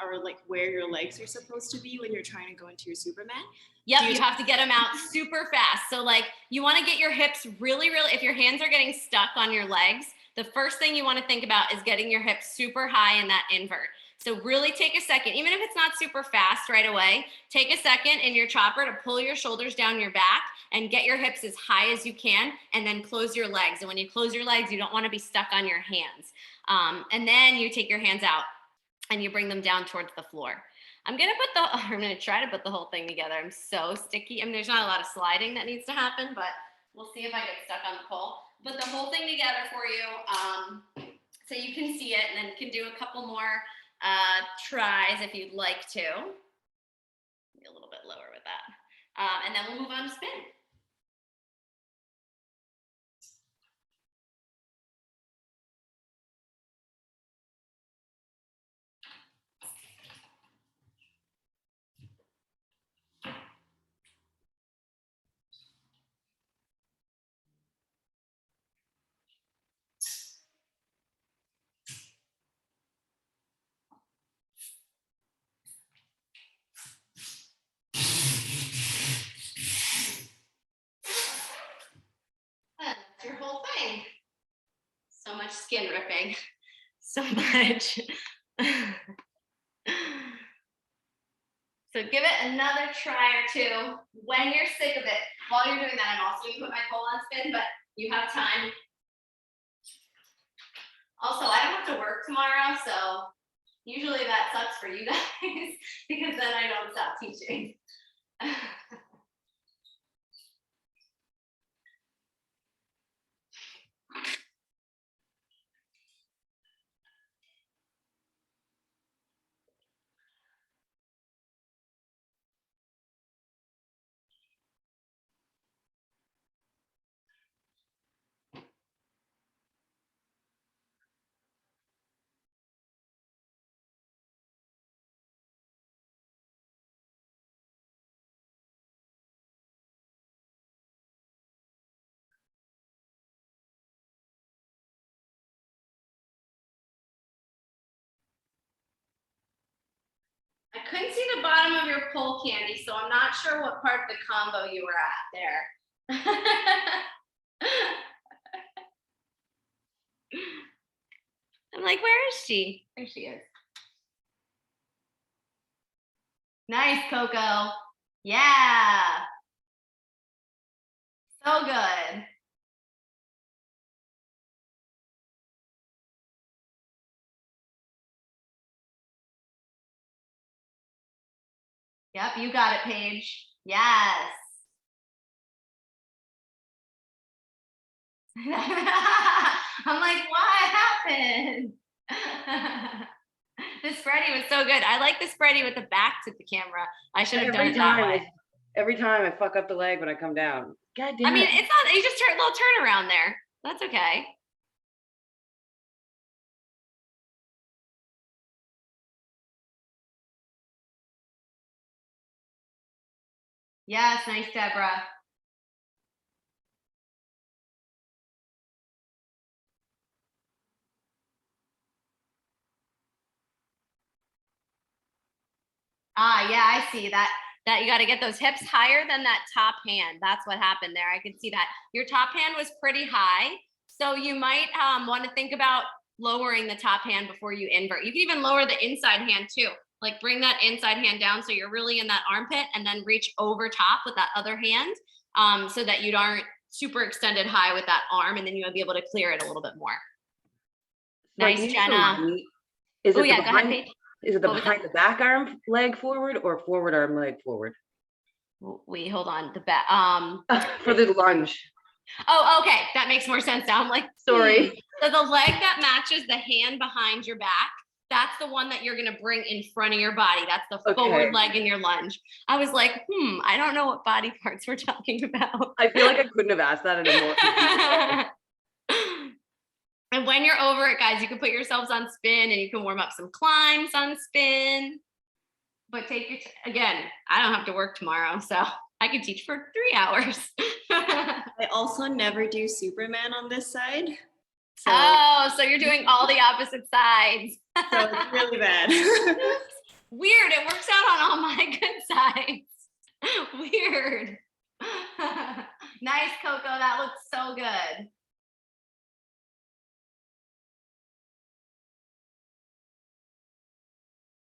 S2: are like where your legs are supposed to be when you're trying to go into your Superman?
S1: Yep, you have to get them out super fast. So like you want to get your hips really, if your hands are getting stuck on your legs, the first thing you want to think about is getting your hips super high in that invert. So really take a second, even if it's not super fast right away, take a second in your chopper to pull your shoulders down your back and get your hips as high as you can, and then close your legs. And when you close your legs, you don't want to be stuck on your hands. And then you take your hands out and you bring them down towards the floor. I'm gonna try to put the whole thing together. I'm so sticky. I mean, there's not a lot of sliding that needs to happen, but we'll see if I get stuck on the pole. Put the whole thing together for you, so you can see it, and then you can do a couple more tries if you'd like to. Be a little bit lower with that, and then we'll move on to spin. And that's your whole thing. So much skin ripping. So much. So give it another try or two. When you're sick of it, while you're doing that, I'm also gonna put my pole on spin, but you have time. Also, I don't have to work tomorrow, so usually that sucks for you guys because then I don't stop teaching. couldn't see the bottom of your pole, Candy, so I'm not sure what part of the combo you were at there. I'm like, where is she? There she is. Nice, Coco. Yeah. So good. Yep, you got it, Paige. Yes. I'm like, what happened? The spready was so good. I like the spready with the back to the camera. I should have done it that way.
S4: Every time I fuck up the leg when I come down. God damn
S1: I mean,
S4: it.
S1: it's not, you just turn a little turnaround there. That's okay. Yes, nice, Deborah. Ah, yeah, I see that you got to get those hips higher than that top hand. That's what happened there. I can see that. Your top hand was pretty high. So you might want to think about lowering the top hand before you invert. You can even lower the inside hand too. Like bring that inside hand down so you're really in that armpit and then reach over top with that other hand so that you aren't super extended high with that arm and then you'll be able to clear it a little bit more.
S4: Sorry,
S1: Nice,
S4: can you just
S1: Jenna.
S4: remind me, Is
S1: Oh
S4: it
S1: yeah,
S4: the
S1: go ahead,
S4: behind,
S1: Paige.
S4: is it the
S1: What was
S4: behind the back arm leg forward or forward arm leg forward?
S1: Wait, hold on. The back.
S4: For the lunge.
S1: Oh, okay. That makes more sense now. I'm like,
S4: Sorry.
S1: So the leg that matches the hand behind your back, that's the one that you're going to bring in front of your body. That's the forward leg in your lunge. I was like, I don't know what body parts we're talking about.
S4: I feel like I couldn't have asked that in a more confusing way.
S1: And when you're over it, guys, you can put yourselves on spin and you can warm up some climbs on spin. But take your, again, I don't have to work tomorrow, so I can teach for 3 hours.
S2: I also never do Superman on this side. So,
S1: so you're doing all the opposite sides.
S2: so it's really bad.
S1: Weird. It works out on all my good sides. Weird. Nice, Coco. That looks so good.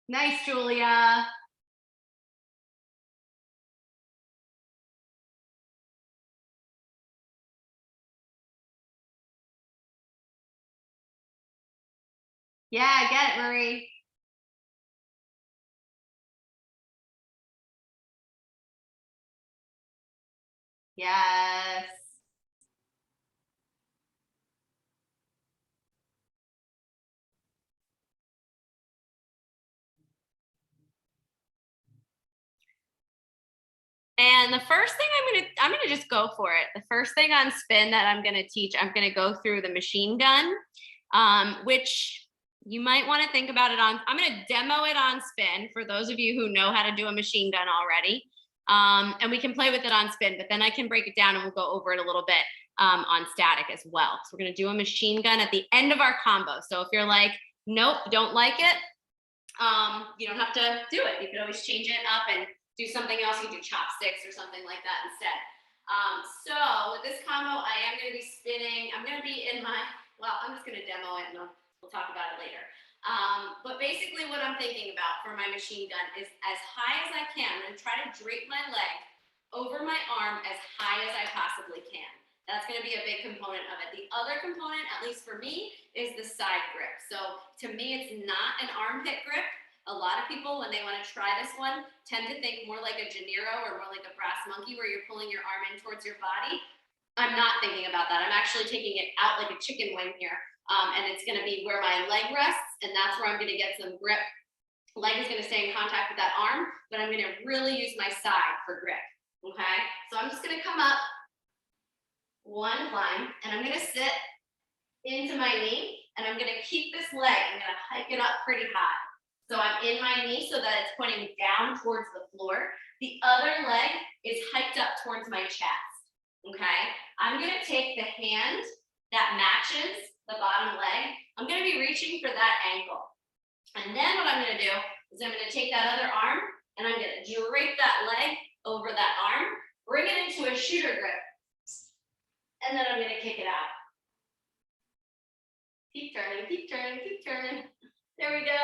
S1: Nice, Julia. Yeah, I get it, Marie. Yes. And the first thing I'm gonna just go for it. The first thing on spin that I'm gonna teach, I'm gonna go through the machine gun, which you might want to think about it on. I'm gonna demo it on spin for those of you who know how to do a machine gun already. And we can play with it on spin, but then I can break it down and we'll go over it a little bit on static as well. So we're gonna do a machine gun at the end of our combo. So if you're like, nope, don't like it, you don't have to do it. You could always change it up and do something else. You can do chopsticks or something like that instead. So with this combo, I am going to be spinning. I'm going to be in my, well, I'm just going to demo it and we'll talk about it later. But basically what I'm thinking about for my machine gun is as high as I can. I'm going to try to drape my leg over my arm as high as I possibly can. That's going to be a big component of it. The other component, at least for me, is the side grip. So to me, it's not an armpit grip. A lot of people, when they want to try this one, tend to think more like a Janiro or more like a brass monkey where you're pulling your arm in towards your body. I'm not thinking about that. I'm actually taking it out like a chicken wing here. And it's going to be where my leg rests, and that's where I'm going to get some grip. Leg is going to stay in contact with that arm, but I'm going to really use my side for grip. Okay? So I'm just going to come up one climb, and I'm going to sit into my knee, and I'm going to keep this leg. I'm going to hike it up pretty high. So I'm in my knee so that it's pointing down towards the floor. The other leg is hiked up towards my chest, okay? I'm gonna take the hand that matches the bottom leg. I'm gonna be reaching for that ankle. And then what I'm gonna do is I'm gonna take that other arm and I'm gonna drape that leg over that arm, bring it into a shooter grip, and then I'm gonna kick it out. Keep turning, keep turning, keep turning. There we go.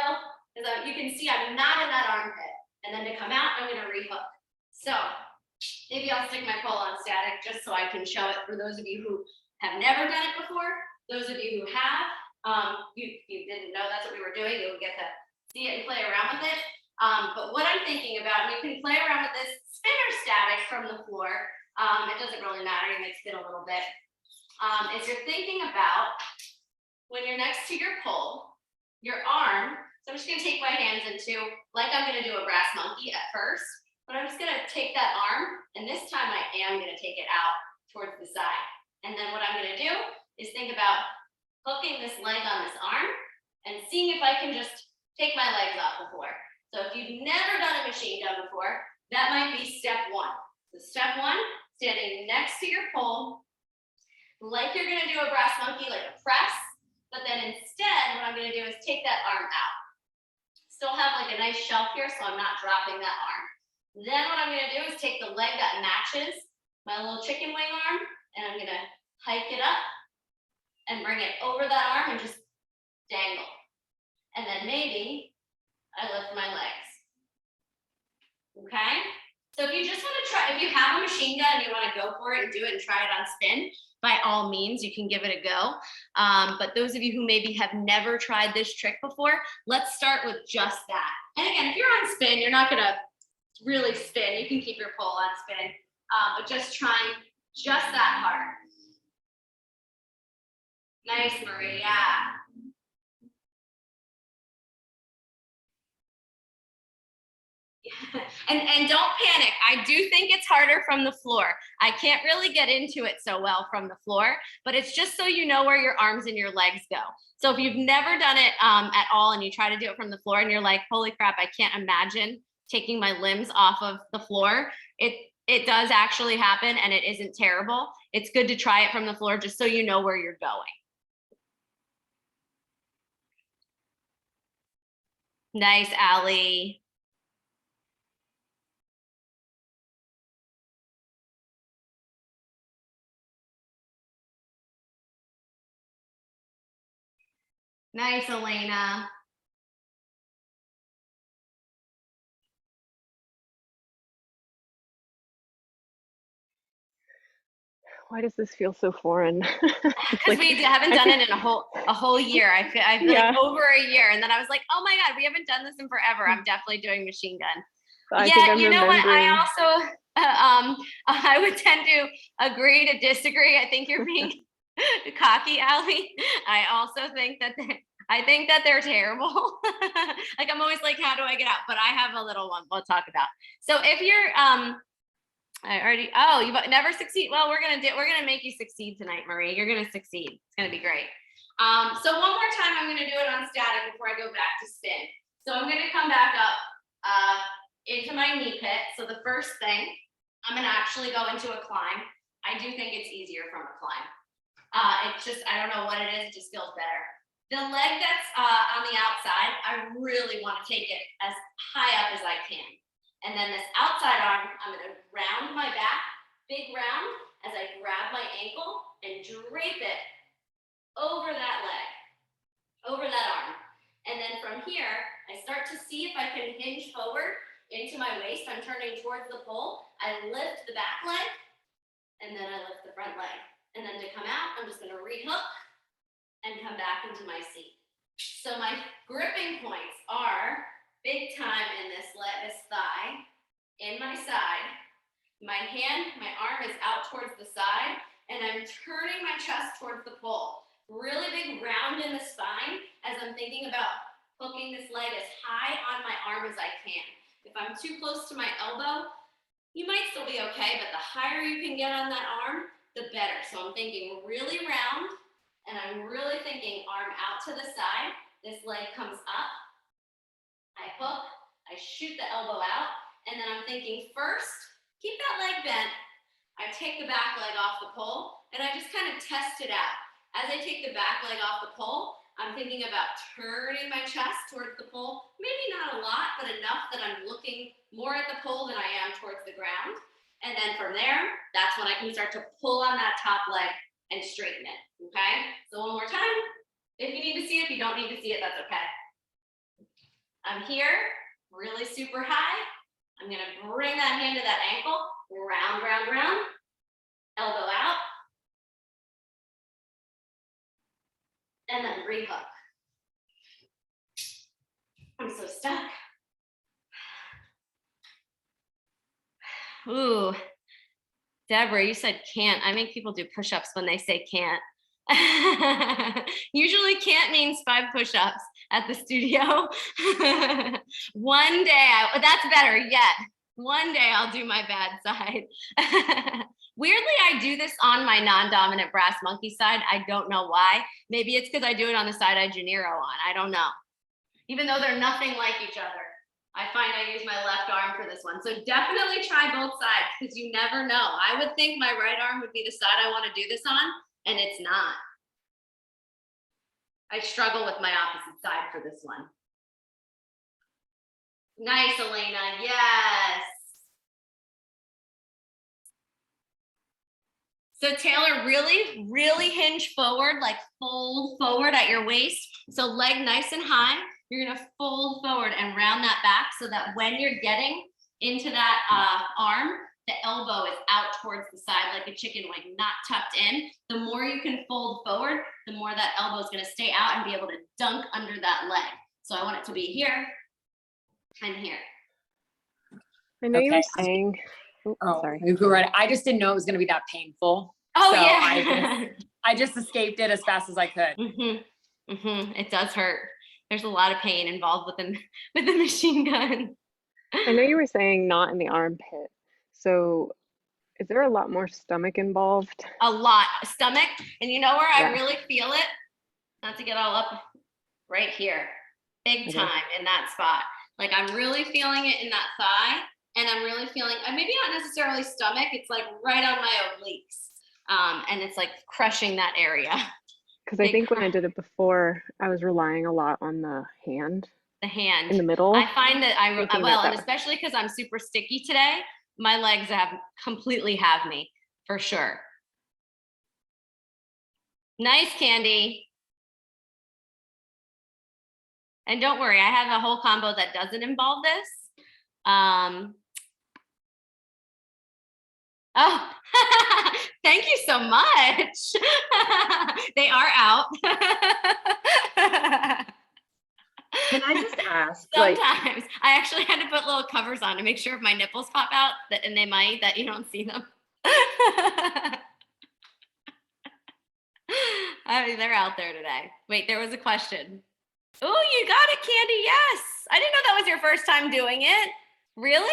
S1: You can see I'm not in that armpit. And then to come out, I'm gonna rehook. So maybe I'll stick my pole on static just so I can show it for those of you who have never done it before. Those of you who have, you didn't know that's what we were doing, you'll get to see it and play around with it. But what I'm thinking about, and you can play around with this spin or static from the floor. It doesn't really matter, you may spin a little bit. Is you're thinking about when you're next to your pole, your arm, so I'm just gonna take my hands into, like I'm gonna do a brass monkey at first, but I'm just gonna take that arm, and this time I am gonna take it out towards the side. And then what I'm gonna do is think about hooking this leg on this arm and seeing if I can just take my legs off the floor. So if you've never done a machine gun before, that might be step one. So step one, standing next to your pole, like you're gonna do a brass monkey, like a press, but then instead, what I'm gonna do is take that arm out. Still have like a nice shelf here, so I'm not dropping that arm. Then what I'm gonna do is take the leg that matches my little chicken wing arm, and I'm gonna hike it up and bring it over that arm and just dangle. And then maybe I lift my legs. Okay? So if you just wanna try, if you have a machine gun and you wanna go for it and do it and try it on spin, by all means, you can give it a go. But those of you who maybe have never tried this trick before, let's start with just that. And again, if you're on spin, you're not gonna really spin. You can keep your pole on spin, but just trying just that part. Nice, Maria. And don't panic. I do think it's harder from the floor. I can't really get into it so well from the floor, but it's just so you know where your arms and your legs go. So if you've never done it at all and you try to do it from the floor and you're like, holy crap, I can't imagine taking my limbs off of the floor. It does actually happen and it isn't terrible. It's good to try it from the floor just so you know where you're going. Nice, Allie. Nice, Elena.
S5: Why does this feel so foreign?
S1: Because we haven't done it in a whole year. I feel
S5: Yeah.
S1: like over a year, and then I was like, oh my god, we haven't done this in forever. I'm definitely doing machine gun.
S5: I think
S1: Yeah,
S5: I'm
S1: you know what? I
S5: remembering.
S1: also I would tend to agree to disagree. I think you're being cocky, Allie. I also think that they're terrible. Like I'm always like, how do I get out? But I have a little one we'll talk about. So if you're you've never succeed. Well, we're gonna make you succeed tonight, Marie. You're gonna succeed. It's gonna be great. So one more time, I'm gonna do it on static before I go back to spin. So I'm gonna come back up into my knee pit. So the first thing, I'm gonna actually go into a climb. I do think it's easier from a climb. It's just, I don't know what it is, it just feels better. The leg that's on the outside, I really want to take it as high up as I can. And then this outside arm, I'm gonna round my back, big round, as I grab my ankle and drape it over that leg, over that arm. And then from here, I start to see if I can hinge forward into my waist. I'm turning towards the pole. I lift the back leg, and then I lift the front leg. And then to come out, I'm just gonna rehook and come back into my seat. So my gripping points are big time in this thigh, in my side. My arm is out towards the side, and I'm turning my chest towards the pole. Really big round in the spine as I'm thinking about hooking this leg as high on my arm as I can. If I'm too close to my elbow, you might still be okay, but the higher you can get on that arm, the better. So I'm thinking really round, and I'm really thinking arm out to the side. This leg comes up. I hook, I shoot the elbow out, and then I'm thinking first, keep that leg bent. I take the back leg off the pole, and I just kind of test it out. As I take the back leg off the pole, I'm thinking about turning my chest towards the pole, maybe not a lot, but enough that I'm looking more at the pole than I am towards the ground. And then from there, that's when I can start to pull on that top leg and straighten it, okay? So one more time. If you need to see it, if you don't need to see it, that's okay. I'm here, really super high. I'm gonna bring that hand to that ankle, round, round, round, elbow out, and then rehook. I'm so stuck. Ooh, Deborah, you said can't. I make people do push-ups when they say can't. Usually can't means 5 push-ups at the studio. One day, that's better yet. One day I'll do my bad side. Weirdly, I do this on my non-dominant brass monkey side. I don't know why. Maybe it's because I do it on the side I Janiro on. I don't know. Even though they're nothing like each other. I find I use my left arm for this one. So definitely try both sides because you never know. I would think my right arm would be the side I want to do this on, and it's not. I struggle with my opposite side for this one. Nice, Elena. Yes. So Taylor, really, really hinge forward, like fold forward at your waist. So leg nice and high. You're gonna fold forward and round that back so that when you're getting into that arm, the elbow is out towards the side like a chicken wing, not tucked in. The more you can fold forward, the more that elbow is gonna stay out and be able to dunk under that leg. So I want it to be here and here.
S5: I know you were
S6: Okay.
S5: saying,
S6: Oh,
S5: sorry.
S6: you go right. I just didn't know it was going to be that painful.
S1: Oh,
S6: So
S1: yeah.
S6: I just escaped it as fast as I could.
S1: It does hurt. There's a lot of pain involved with the machine gun.
S5: I know you were saying not in the armpit. So is there a lot more stomach involved?
S1: A lot. Stomach. And you know where I
S5: Yeah.
S1: really feel it? Not to get all up, right here. Big
S5: Okay.
S1: time in that spot. Like I'm really feeling it in that thigh. And I'm really feeling, maybe not necessarily stomach. It's like right on my obliques. And it's like crushing that area.
S5: Because I think when I did it before, I was relying a lot on the hand
S1: The hand.
S5: in the middle.
S1: I find that
S5: Thinking
S1: well,
S5: that
S1: and especially because I'm super sticky today, my legs completely have me for sure. Nice, Candy. And don't worry, I have a whole combo that doesn't involve this. Oh, thank you so much. They are out.
S4: Can I just ask, like,
S1: Sometimes I actually had to put little covers on to make sure if my nipples pop out, and they might, that you don't see them. I mean, they're out there today. Wait, there was a question. Oh, you got it, Candy. Yes. I didn't know that was your first time doing it. Really?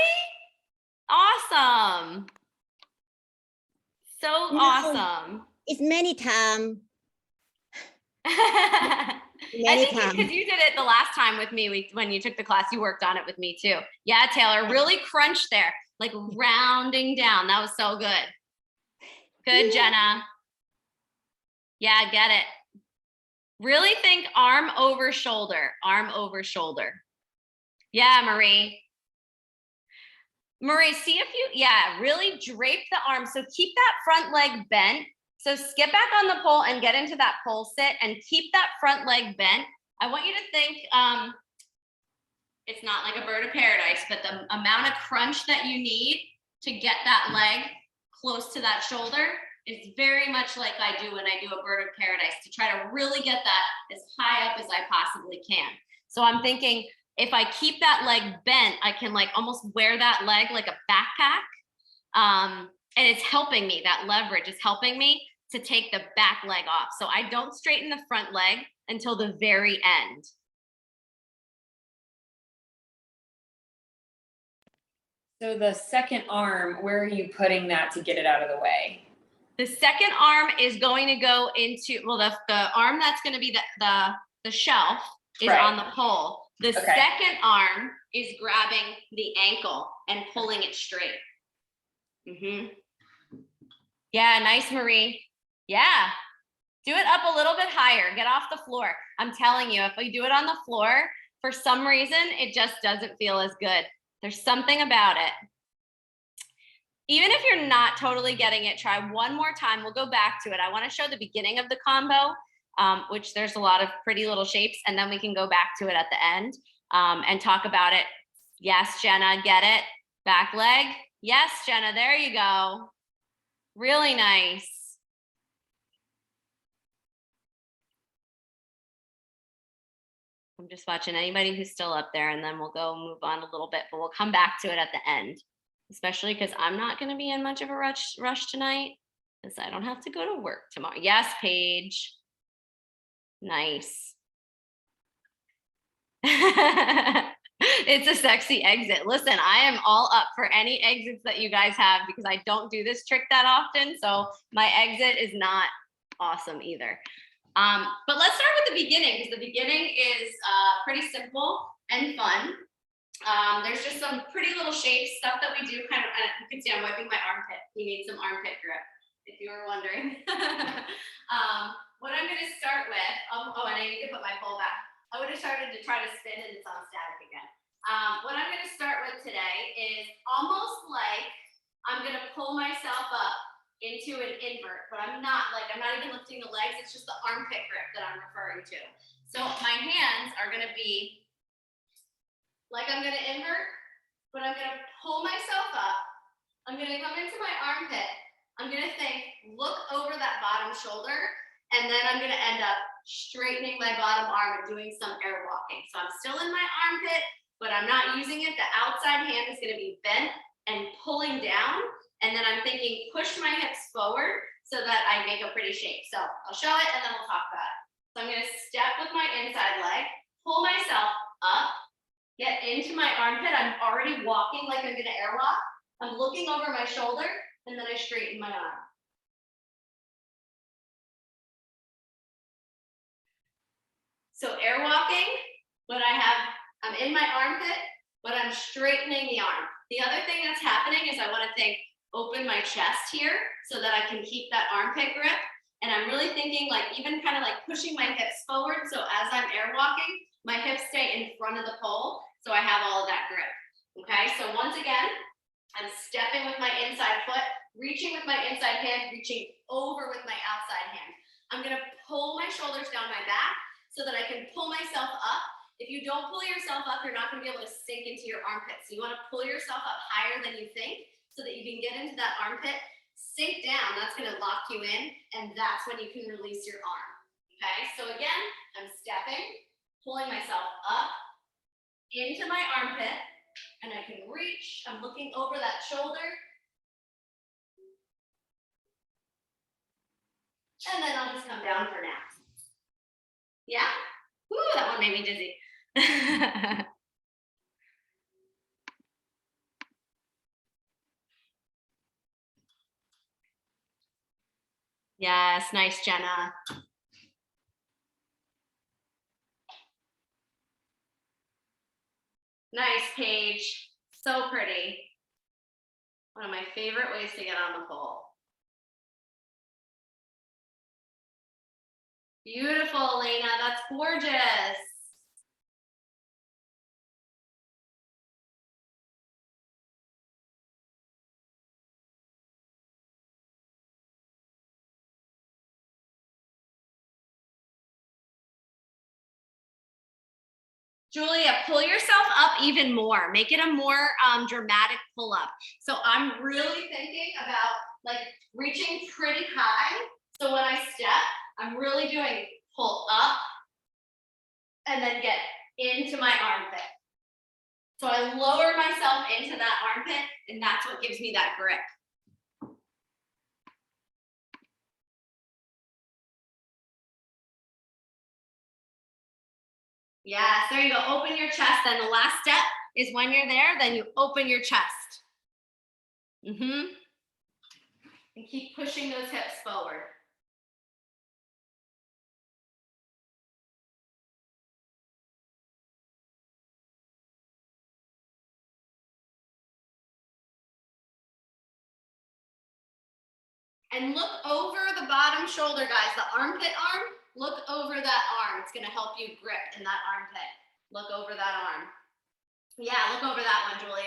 S1: Awesome. So
S7: No.
S1: awesome.
S7: It's many time.
S1: I
S7: Many
S1: think
S7: time.
S1: because you did it the last time with me, when you took the class, you worked on it with me too. Yeah, Taylor, really crunch there, like rounding down. That was so good. Good, Jenna. Yeah, get it. Really think arm over shoulder, arm over shoulder. Yeah, Marie. Marie, see if you, yeah, really drape the arm. So keep that front leg bent. So skip back on the pole and get into that pole sit and keep that front leg bent. I want you to think, it's not like a bird of paradise, but the amount of crunch that you need to get that leg close to that shoulder is very much like I do when I do a bird of paradise, to try to really get that as high up as I possibly can. So I'm thinking, if I keep that leg bent, I can like almost wear that leg like a backpack. And it's helping me, that leverage is helping me to take the back leg off. So I don't straighten the front leg until the very end.
S6: So the second arm, where are you putting that to get it out of the way?
S1: The second arm is going to go into, well, the arm that's going to be the shelf is
S6: Right.
S1: on the pole. The
S6: Okay.
S1: second arm is grabbing the ankle and pulling it straight. Yeah, nice, Marie. Yeah. Do it up a little bit higher. Get off the floor. I'm telling you, if you do it on the floor, for some reason, it just doesn't feel as good. There's something about it. Even if you're not totally getting it, try one more time. We'll go back to it. I want to show the beginning of the combo, which there's a lot of pretty little shapes, and then we can go back to it at the end and talk about it. Yes, Jenna, get it? Back leg. Yes, Jenna, there you go. Really nice. I'm just watching anybody who's still up there, and then we'll go move on a little bit, but we'll come back to it at the end, especially because I'm not going to be in much of a rush tonight because I don't have to go to work tomorrow. Yes, Paige. Nice. It's a sexy exit. Listen, I am all up for any exits that you guys have because I don't do this trick that often. So my exit is not awesome either. But let's start with the beginning because the beginning is pretty simple and fun. There's just some pretty little shapes, stuff that we do kind of, and you can see I'm wiping my armpit. You need some armpit grip, if you were wondering. What I'm gonna start with, oh, and I need to put my pole back. I would have started to try to spin and it's on static again. What I'm gonna start with today is almost like I'm gonna pull myself up into an invert, but I'm not even lifting the legs, it's just the armpit grip that I'm referring to. So my hands are gonna be like I'm gonna invert, but I'm gonna pull myself up. I'm gonna come into my armpit. I'm gonna look over that bottom shoulder, and then I'm gonna end up straightening my bottom arm and doing some air walking. So I'm still in my armpit, but I'm not using it. The outside hand is gonna be bent and pulling down. And then I'm thinking, push my hips forward so that I make a pretty shape. So I'll show it and then we'll talk about it. So I'm gonna step with my inside leg, pull myself up, get into my armpit. I'm already walking like I'm gonna air walk. I'm looking over my shoulder and then I straighten my arm. So air walking, when I'm in my armpit, but I'm straightening the arm. The other thing that's happening is I wanna open my chest here so that I can keep that armpit grip. And I'm really thinking even kind of pushing my hips forward. So as I'm air walking, my hips stay in front of the pole. So I have all of that grip. Okay, so once again, I'm stepping with my inside foot, reaching with my inside hand, reaching over with my outside hand. I'm gonna pull my shoulders down my back so that I can pull myself up. If you don't pull yourself up, you're not gonna be able to sink into your armpit. So you wanna pull yourself up higher than you think so that you can get into that armpit, sink down, that's gonna lock you in, and that's when you can release your arm. Okay, so again, I'm stepping, pulling myself up into my armpit, and I can reach, I'm looking over that shoulder, and then I'll just come down for now. Yeah? Woo, that one made me dizzy. Yes, nice, Jenna. Nice, Paige. So pretty. One of my favorite ways to get on the pole. Beautiful, Elena. That's gorgeous. Julia, pull yourself up even more. Make it a more dramatic pull up. So I'm really thinking about reaching pretty high. So when I step, I'm really doing pull up and then get into my armpit. So I lower myself into that armpit and that's what gives me that grip. Yes, there you go. Open your chest. Then the last step is when you're there, then you open your chest. And keep pushing those hips forward. And look over the bottom shoulder, guys. The armpit arm, look over that arm. It's gonna help you grip in that armpit. Look over that arm. Yeah, look over that one, Julia.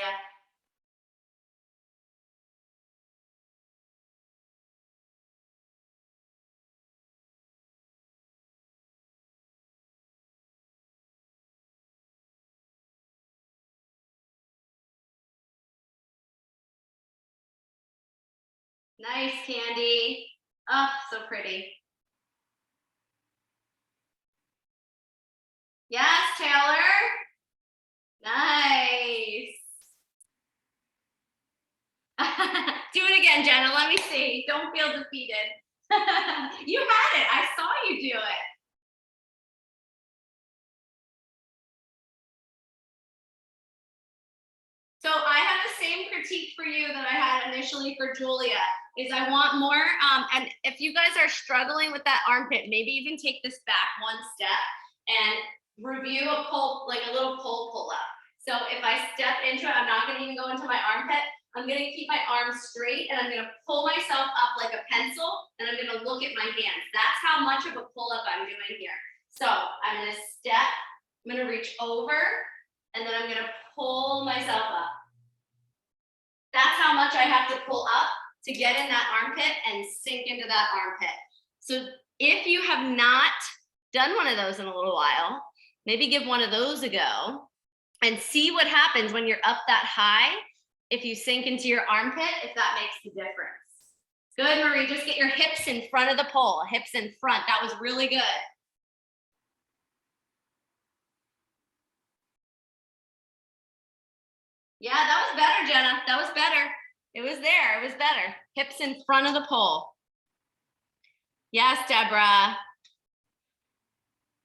S1: Nice, Candy. Oh, so pretty. Yes, Taylor. Nice. Do it again, Jenna. Let me see. Don't feel defeated. You had it. I saw you do it. So I have the same critique for you that I had initially for Julia, is I want more, and if you guys are struggling with that armpit, maybe even take this back one step and review a pull, like a little pull up. So if I step into it, I'm not gonna even go into my armpit. I'm gonna keep my arms straight and I'm gonna pull myself up like a pencil and I'm gonna look at my hands. That's how much of a pull up I'm doing here. So I'm gonna step, I'm gonna reach over, and then I'm gonna pull myself up. That's how much I have to pull up to get in that armpit and sink into that armpit. So if you have not done one of those in a little while, maybe give one of those a go and see what happens when you're up that high. If you sink into your armpit, if that makes the difference. Good, Marie, just get your hips in front of the pole, hips in front. That was really good. Yeah, that was better, Jenna. That was better. It was there. It was better. Hips in front of the pole. Yes, Deborah.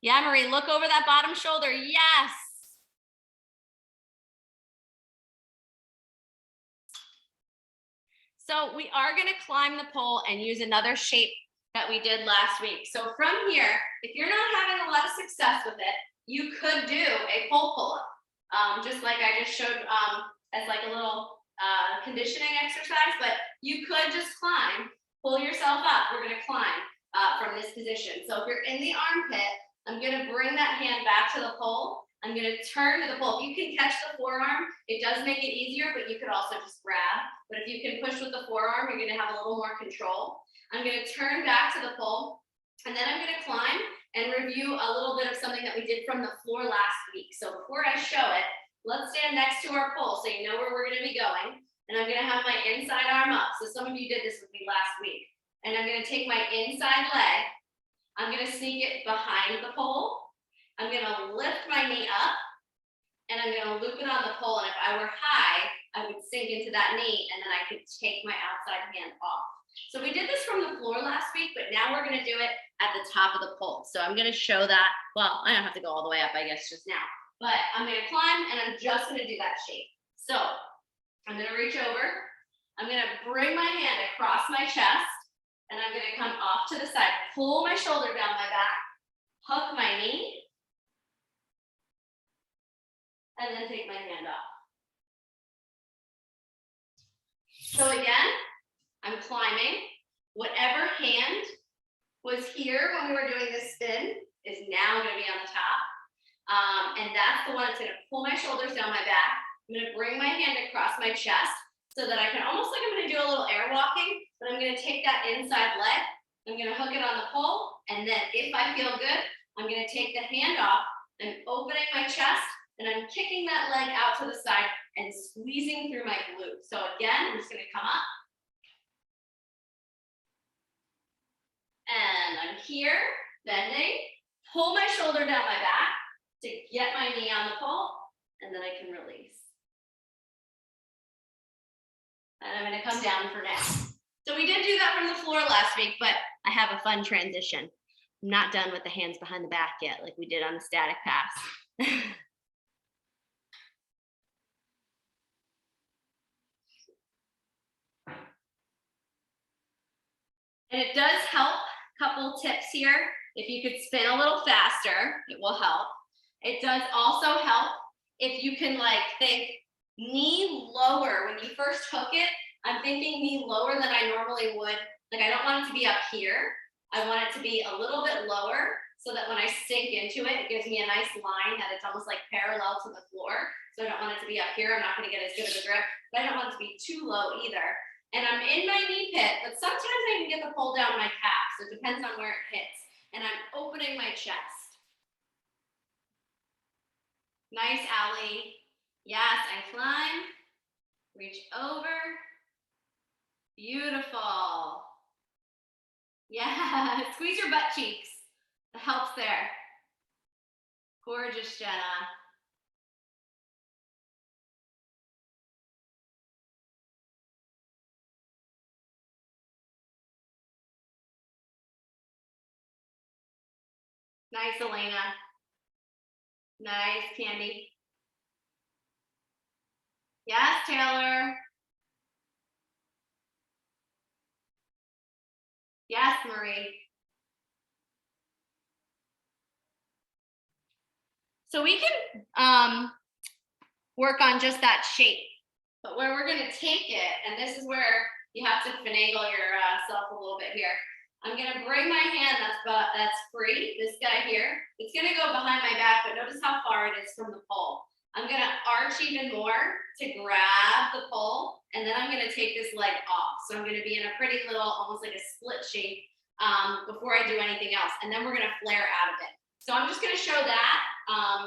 S1: Yeah, Marie, look over that bottom shoulder. Yes. So we are going to climb the pole and use another shape that we did last week. So from here, if you're not having a lot of success with it, you could do a pole pull-up. Just like I just showed as like a little conditioning exercise, but you could just climb, pull yourself up. We're gonna climb from this position. So if you're in the armpit, I'm gonna bring that hand back to the pole. I'm gonna turn to the pole. If you can catch the forearm, it does make it easier, but you could also just grab. But if you can push with the forearm, you're gonna have a little more control. I'm gonna turn back to the pole, and then I'm gonna climb and review a little bit of something that we did from the floor last week. So before I show it, let's stand next to our pole so you know where we're gonna be going. And I'm gonna have my inside arm up. So some of you did this with me last week. And I'm gonna take my inside leg. I'm gonna sneak it behind the pole. I'm gonna lift my knee up and I'm gonna loop it on the pole. And if I were high, I would sink into that knee and then I could take my outside hand off. So we did this from the floor last week, but now we're gonna do it at the top of the pole. So I'm gonna show that. Well, I don't have to go all the way up, I guess, just now. But I'm gonna climb and I'm just gonna do that shape. So I'm gonna reach over. I'm gonna bring my hand across my chest and I'm gonna come off to the side, pull my shoulder down my back, hook my knee, and then take my hand off. So again, I'm climbing. Whatever hand was here when we were doing this spin is now gonna be on the top. And that's the one that's gonna pull my shoulders down my back. I'm gonna bring my hand across my chest so that I can, almost like I'm gonna do a little air walking, but I'm gonna take that inside leg, I'm gonna hook it on the pole, and then if I feel good, I'm gonna take the hand off, I'm opening my chest, and I'm kicking that leg out to the side and squeezing through my glute. So again, I'm just gonna come up. And I'm here, bending, pull my shoulder down my back to get my knee on the pole, and then I can release. And I'm gonna come down for next. So we did do that from the floor last week, but I have a fun transition. I'm not done with the hands behind the back yet, like we did on the static pass. And it does help, couple tips here. If you could spin a little faster, it will help. It does also help if you can like think knee lower. When you first hook it, I'm thinking knee lower than I normally would. Like I don't want it to be up here. I want it to be a little bit lower so that when I sink into it, it gives me a nice line that it's almost like parallel to the floor. So I don't want it to be up here. I'm not going to get as good of a grip, but I don't want it to be too low either. And I'm in my knee pit, but sometimes I can get the pull down my calf. So it depends on where it hits. And I'm opening my chest. Nice, Allie. Yes, and climb. Reach over. Beautiful. Yeah, squeeze your butt cheeks. It helps there. Gorgeous, Jenna. Nice, Elena. Nice, Candy. Yes, Taylor. Yes, Marie. So we can work on just that shape, but where we're gonna take it, and this is where you have to finagle yourself a little bit here. I'm gonna bring my hand that's free, this guy here. It's gonna go behind my back, but notice how far it is from the pole. I'm gonna arch even more to grab the pole, and then I'm gonna take this leg off. So I'm gonna be in a pretty little, almost like a split shape before I do anything else. And then we're gonna flare out of it. So I'm just gonna show that.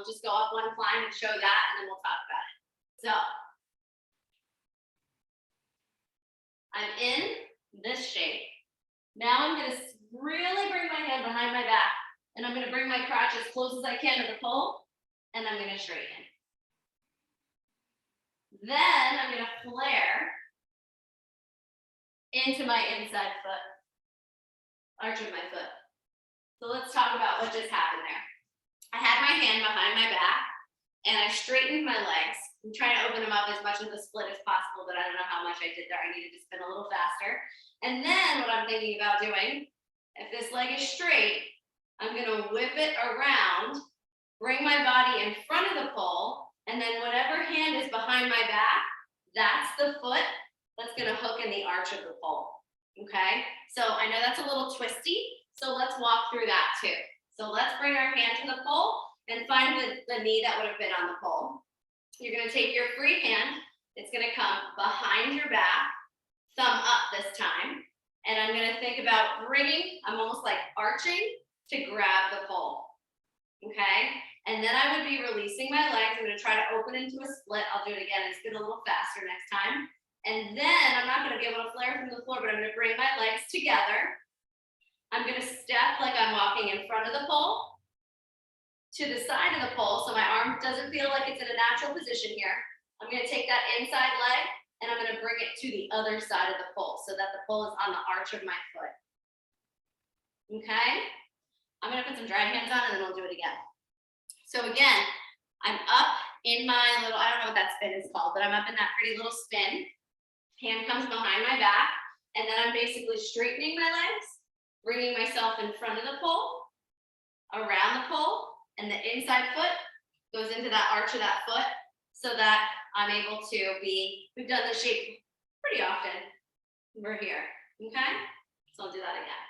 S1: Just go up one climb and show that, and then we'll talk about it. So I'm in this shape. Now I'm gonna really bring my hand behind my back, and I'm gonna bring my crotch as close as I can to the pole, and I'm gonna straighten. Then I'm gonna flare into my inside foot, arch of my foot. So let's talk about what just happened there. I had my hand behind my back, and I straightened my legs. I'm trying to open them up as much of the split as possible, but I don't know how much I did there. I needed to spin a little faster. And then what I'm thinking about doing, if this leg is straight, I'm gonna whip it around, bring my body in front of the pole, and then whatever hand is behind my back, that's the foot that's gonna hook in the arch of the pole, okay? So I know that's a little twisty, so let's walk through that too. So let's bring our hand to the pole and find the knee that would have been on the pole. You're gonna take your free hand, it's gonna come behind your back, thumb up this time, and I'm gonna think about bringing, I'm almost like arching to grab the pole, okay? And then I would be releasing my legs. I'm gonna try to open into a split. I'll do it again and spin a little faster next time. And then I'm not gonna be able to flare from the floor, but I'm gonna bring my legs together. I'm gonna step like I'm walking in front of the pole to the side of the pole, so my arm doesn't feel like it's in a natural position here. I'm gonna take that inside leg and I'm gonna bring it to the other side of the pole so that the pole is on the arch of my foot. Okay? I'm gonna put some dry hands on and then we'll do it again. So again, I'm up in my little, I don't know what that spin is called, but I'm up in that pretty little spin. Hand comes behind my back, and then I'm basically straightening my legs, bringing myself in front of the pole, around the pole, and the inside foot goes into that arch of that foot so that I'm able to be, we've done this shape pretty often. We're here, okay? So I'll do that again.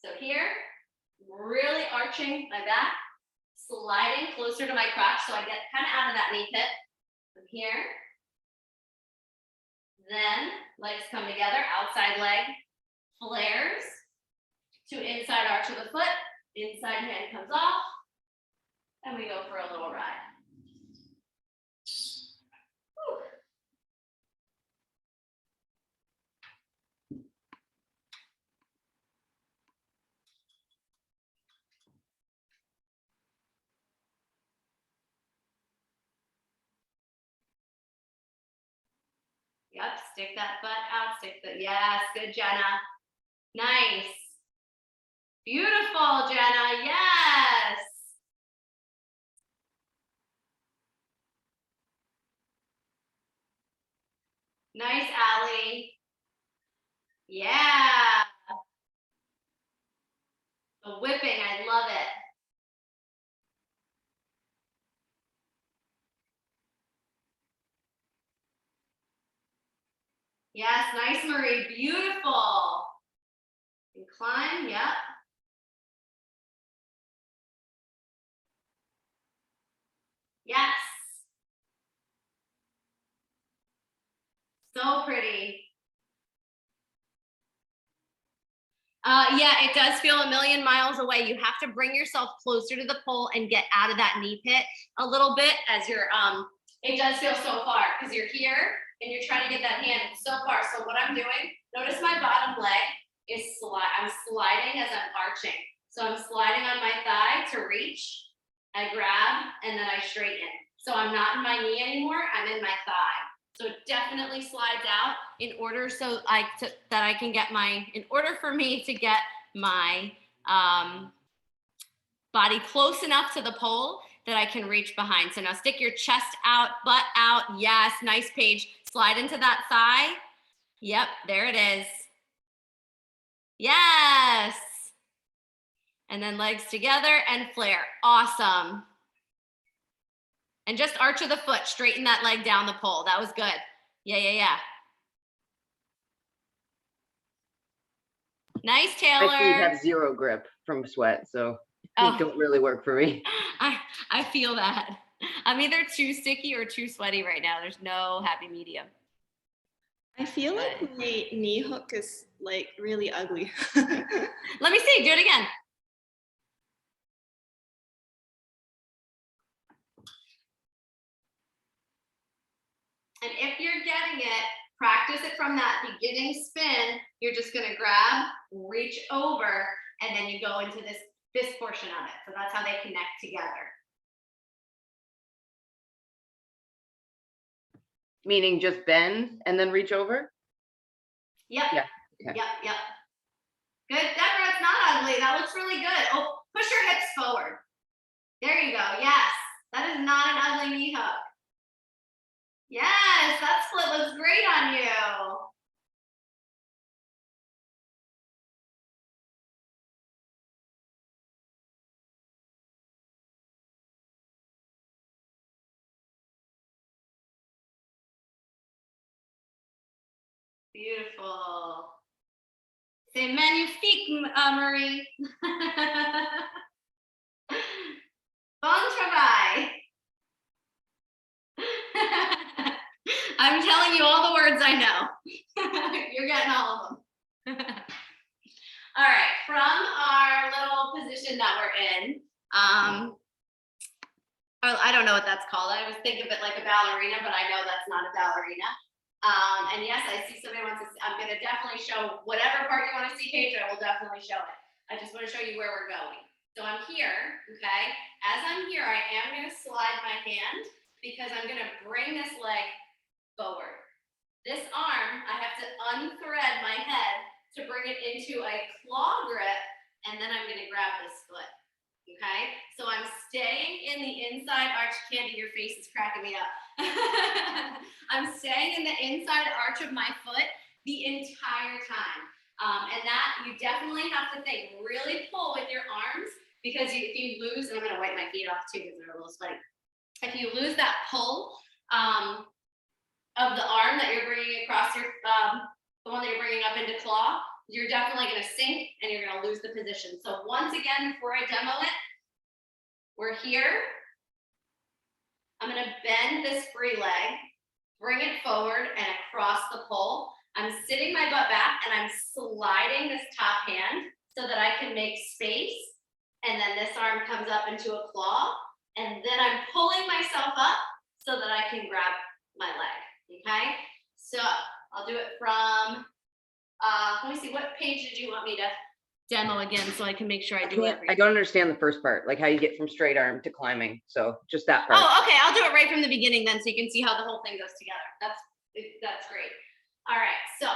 S1: So here, really arching my back, sliding closer to my crotch so I get kind of out of that knee pit. From here, then legs come together, outside leg flares to inside arch of the foot, inside hand comes off, and we go for a little ride. Whew. Yep, stick that butt out, stick the, yes, good, Jenna. Nice. Beautiful, Jenna, yes. Nice, Allie. Yeah. The whipping, I love it. Yes, nice, Marie. Beautiful. Incline, yep. Yes. So pretty. Yeah, it does feel a million miles away. You have to bring yourself closer to the pole and get out of that knee pit a little bit as you're, it does feel so far because you're here and you're trying to get that hand so far. So what I'm doing, notice my bottom leg is I'm sliding as I'm arching. So I'm sliding on my thigh to reach, I grab, and then I straighten. So I'm not in my knee anymore, I'm in my thigh. So it definitely slides out in order in order for me to get my body close enough to the pole that I can reach behind. So now stick your chest out, butt out. Yes, nice, Paige. Slide into that thigh. Yep, there it is. Yes. And then legs together and flare. Awesome. And just arch of the foot, straighten that leg down the pole. That was good. Yeah. Nice, Taylor.
S4: My feet have zero grip from sweat, so
S1: Oh.
S4: feet don't really work for me.
S1: I feel that. I'm either too sticky or too sweaty right now. There's no happy medium.
S2: I feel like my knee hook is like really ugly.
S1: Let me see, do it again. And if you're getting it, practice it from that beginning spin. You're just gonna grab, reach over, and then you go into this portion of it. So that's how they connect together.
S4: Meaning just bend and then reach over?
S1: Yep.
S4: Yeah. Okay.
S1: Yep. Good, Deborah, it's not ugly. That looks really good. Oh, push your hips forward. There you go, yes. That is not an ugly knee hook. Yes, that split looks great on you. Beautiful. C'est magnifique, Marie. Bon travail. I'm telling you all the words I know. You're getting all of them. All right, from our little position that we're in, I don't know what that's called. I always think of it like a ballerina, but I know that's not a ballerina. And yes, I see somebody wants to, I'm gonna definitely show whatever part you wanna see, Paige, I will definitely show it. I just wanna show you where we're going. So I'm here, okay? As I'm here, I am gonna slide my hand because I'm gonna bring this leg forward. This arm, I have to unthread my head to bring it into a claw grip, and then I'm gonna grab this foot. Okay, so I'm staying in the inside arch. Candy, your face is cracking me up. I'm staying in the inside arch of my foot the entire time. And that you definitely have to think, really pull with your arms, because if you lose, and I'm gonna wipe my feet off too because they're a little sweaty. If you lose that pull of the arm that you're bringing across your, the one that you're bringing up into claw, you're definitely gonna sink and you're gonna lose the position. So once again, before I demo it, we're here. I'm gonna bend this free leg, bring it forward and across the pole. I'm sitting my butt back and I'm sliding this top hand so that I can make space. And then this arm comes up into a claw. And then I'm pulling myself up so that I can grab my leg, okay? So I'll do it from, let me see, what page did you want me to demo again so I can make sure I do it?
S4: I don't understand the first part, like how you get from straight arm to climbing. So just that part.
S1: Oh, okay, I'll do it right from the beginning then so you can see how the whole thing goes together. That's great. All right, so.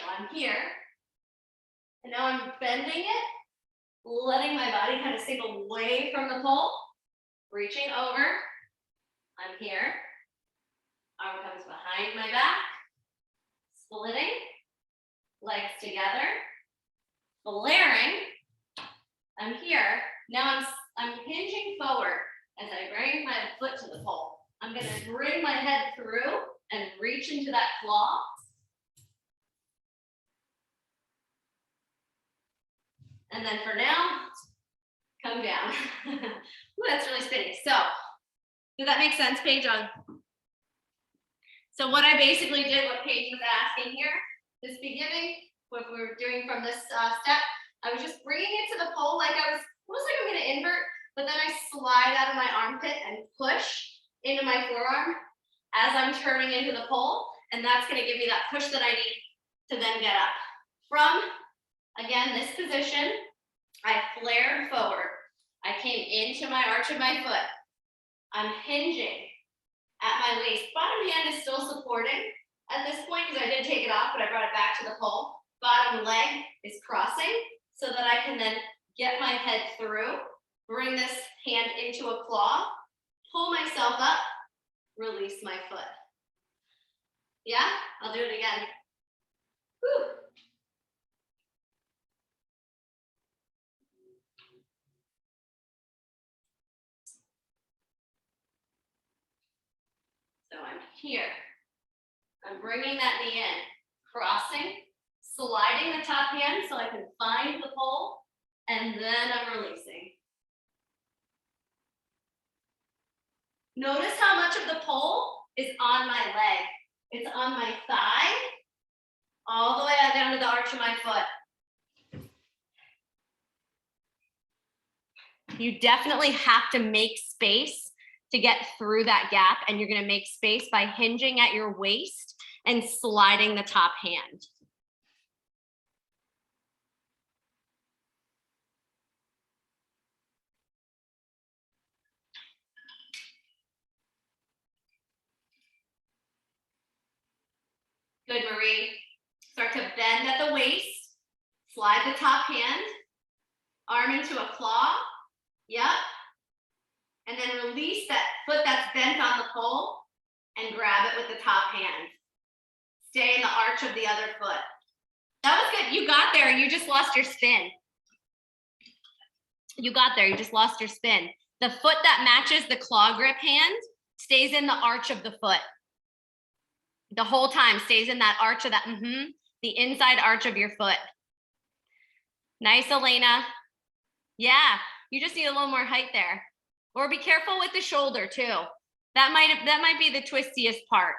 S1: So I'm here. And now I'm bending it, letting my body kind of sink away from the pole, reaching over. I'm here. Arm comes behind my back, splitting, legs together, flaring. I'm here. Now I'm hinging forward. as I bring my foot to the pole. I'm gonna bring my head through and reach into that claw. And then for now, come down. Ooh, that's really spinning. So, did that make sense, Paige? So what I basically did, what Paige was asking here, this beginning, what we're doing from this step, I was just bringing it to the pole like I was, almost like I'm gonna invert, but then I slide out of my armpit and push into my forearm as I'm turning into the pole, and that's gonna give me that push that I need to then get up. From, again, this position, I flared forward. I came into my arch of my foot. I'm hinging at my waist. Bottom hand is still supporting at this point because I did take it off, but I brought it back to the pole. Bottom leg is crossing so that I can then get my head through, bring this hand into a claw, pull myself up, release my foot. Yeah, I'll do it again. Whew. So I'm here. I'm bringing that knee in, crossing, sliding the top hand so I can find the pole, and then I'm releasing. Notice how much of the pole is on my leg. It's on my thigh, all the way out down to the arch of my foot. You definitely have to make space to get through that gap, and you're going to make space by hinging at your waist and sliding the top hand. Good, Marie. Start to bend at the waist, slide the top hand, arm into a claw. Yep. And then release that foot that's bent on the pole and grab it with the top hand. Stay in the arch of the other foot. That was good. You got there. You just lost your spin. You got there. You just lost your spin. The foot that matches the claw grip hand stays in the arch of the foot. The whole time stays in that arch of that, the inside arch of your foot. Nice, Elena. Yeah, you just need a little more height there. Or be careful with the shoulder too. That might be the twistiest part.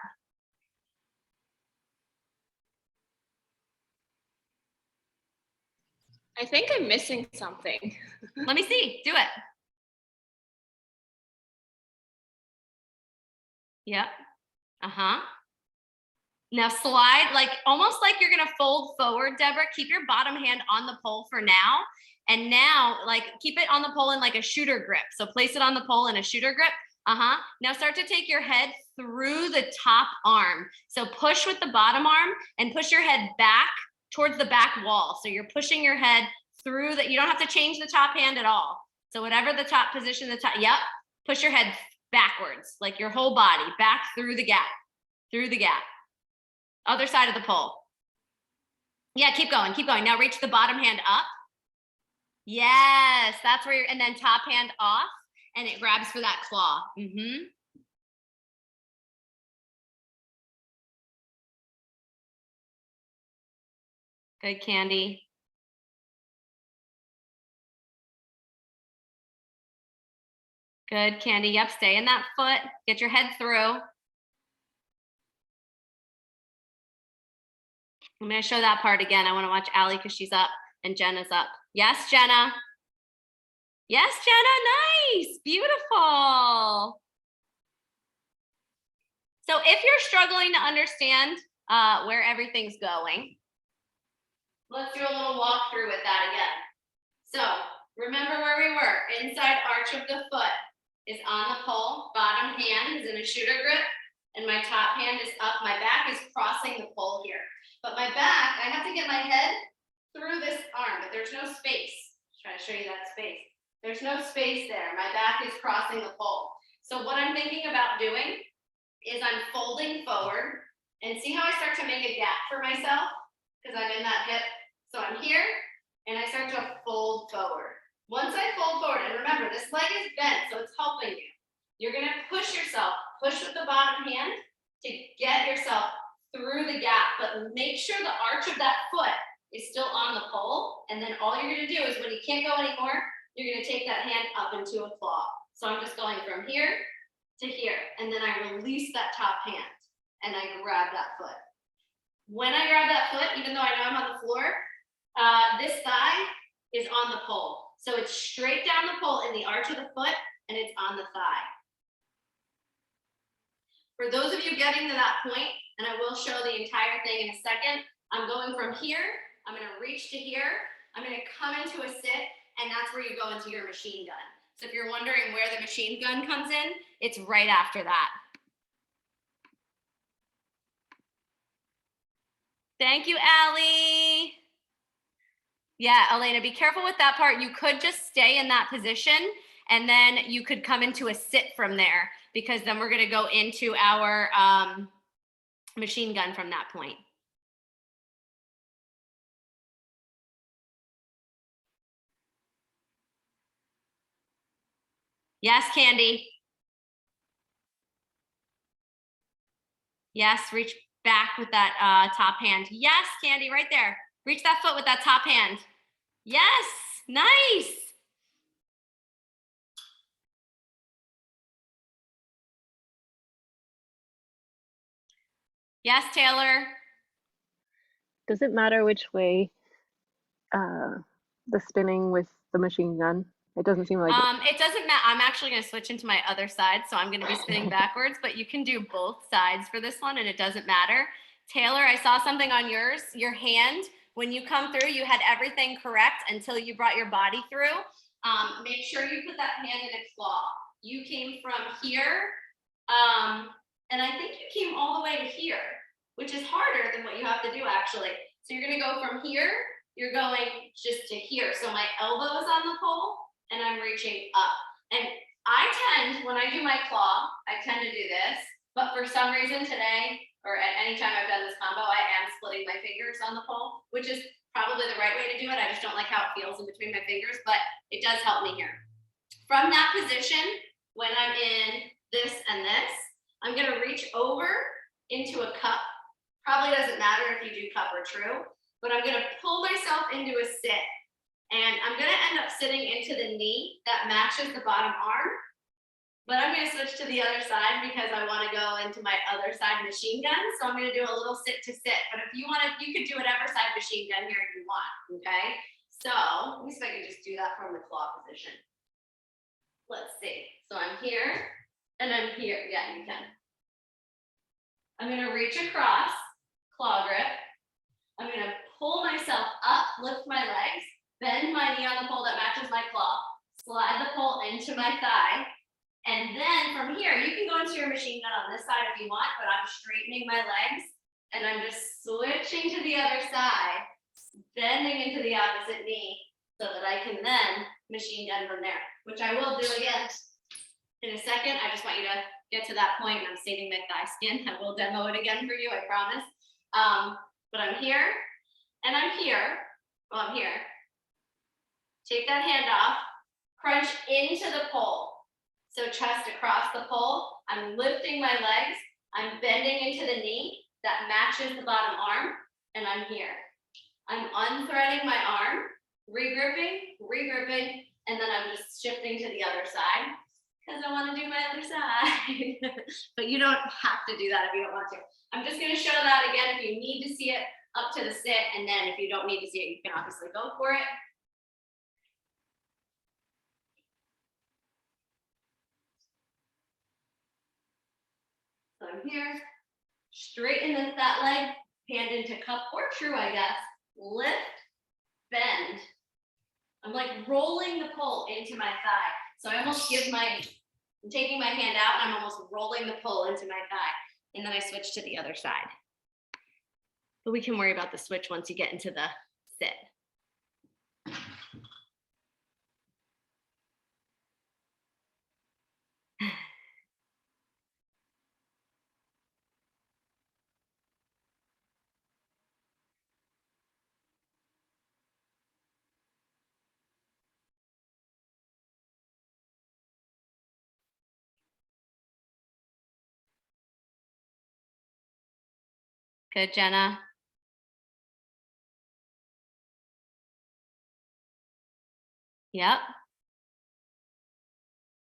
S2: I think I'm missing something.
S1: Let me see, do it. Yep, Now slide, like almost like you're gonna fold forward, Deborah. Keep your bottom hand on the pole for now. And now, like, keep it on the pole in like a shooter grip. So place it on the pole in a shooter grip. Now start to take your head through the top arm. So push with the bottom arm and push your head back towards the back wall. So you're pushing your head through that. You don't have to change the top hand at all. So whatever the top position, push your head backwards, like your whole body back through the gap, Other side of the pole. Yeah, keep going. Now reach the bottom hand up. Yes, that's where and then top hand off, and it grabs for that claw. Good, Candy. Good, Candy. Yep, stay in that foot. Get your head through. I'm going to show that part again. I want to watch Allie because she's up and Jenna's up. Yes, Jenna. Yes, Jenna. Nice. Beautiful. So if you're struggling to understand where everything's going, let's do a little walkthrough with that again. So remember where we were. Inside arch of the foot is on the pole. Bottom hand is in a shooter grip. And my top hand is up. My back is crossing the pole here. But my back, I have to get my head through this arm, but there's no space. Try to show you that space. There's no space there. My back is crossing the pole. So what I'm thinking about doing is I'm folding forward, and see how I start to make a gap for myself because I'm in that hip. So I'm here and I start to fold forward. Once I fold forward, and remember, this leg is bent, so it's helping you. You're gonna push yourself, push with the bottom hand to get yourself through the gap, but make sure the arch of that foot is still on the pole. And then all you're gonna do is when you can't go anymore, you're gonna take that hand up into a claw. So I'm just going from here to here, and then I release that top hand and I grab that foot. When I grab that foot, even though I know I'm on the floor, this thigh is on the pole. So it's straight down the pole in the arch of the foot and it's on the thigh. For those of you getting to that point, and I will show the entire thing in a second, I'm going from here, I'm gonna reach to here, I'm gonna come into a sit, and that's where you go into your machine gun. So if you're wondering where the machine gun comes in, it's right after that. Thank you, Allie. Yeah, Elena, be careful with that part. You could just stay in that position and then you could come into a sit from there because then we're gonna go into our machine gun from that point. Yes, Candy. Yes, reach back with that top hand. Yes, Candy, right there. Reach that foot with that top hand. Yes, nice. Yes, Taylor.
S5: Does it matter which way the spinning with the machine gun? It doesn't seem like
S1: It doesn't matter. I'm actually going to switch into my other side, so I'm going to be spinning backwards, but you can do both sides for this one, and it doesn't matter. Taylor, I saw something on yours, your hand. When you come through, you had everything correct until you brought your body through. Make sure you put that hand in a claw. You came from here, and I think you came all the way to here, which is harder than what you have to do, actually. So you're going to go from here, you're going just to here. So my elbow is on the pole, and I'm reaching up. And I tend, when I do my claw, I tend to do this, but for some reason today, or at any time I've done this combo, I am splitting my fingers on the pole, which is probably the right way to do it. I just don't like how it feels in between my fingers, but it does help me here. From that position, when I'm in this and this, I'm gonna reach over into a cup. Probably doesn't matter if you do cup or true, but I'm gonna pull myself into a sit. And I'm gonna end up sitting into the knee that matches the bottom arm, but I'm gonna switch to the other side because I wanna go into my other side machine gun. So I'm gonna do a little sit to sit, but if you want, you could do whatever side machine gun here you want, okay? So let me see if I can just do that from the claw position. Let's see, so I'm here and I'm here, yeah, you can. I'm gonna reach across, claw grip. I'm gonna pull myself up, lift my legs, bend my knee on the pole that matches my claw, slide the pole into my thigh, and then from here, you can go into your machine gun on this side if you want, but I'm straightening my legs, and I'm just switching to the other side, bending into the opposite knee, so that I can then machine gun from there, which I will do again in a second. I just want you to get to that point, and I'm saving my thigh skin. I will demo it again for you, I promise. But I'm here, and I'm here. Well, I'm here. Take that hand off, crunch into the pole. So chest across the pole. I'm lifting my legs. I'm bending into the knee that matches the bottom arm, and I'm here. I'm unthreading my arm, regripping, and then I'm just shifting to the other side because I want to do my other side. But you don't have to do that if you don't want to. I'm just going to show that again if you need to see it up to the sit, and then if you don't need to see it, you can obviously go for it. So I'm here, straighten that leg, hand into cup or true, I guess. Lift, bend. I'm like rolling the pole into my thigh. So I almost I'm taking my hand out and I'm almost rolling the pole into my thigh. And then I switch to the other side. But we can worry about the switch once you get into the sit. Good, Jenna. Yep.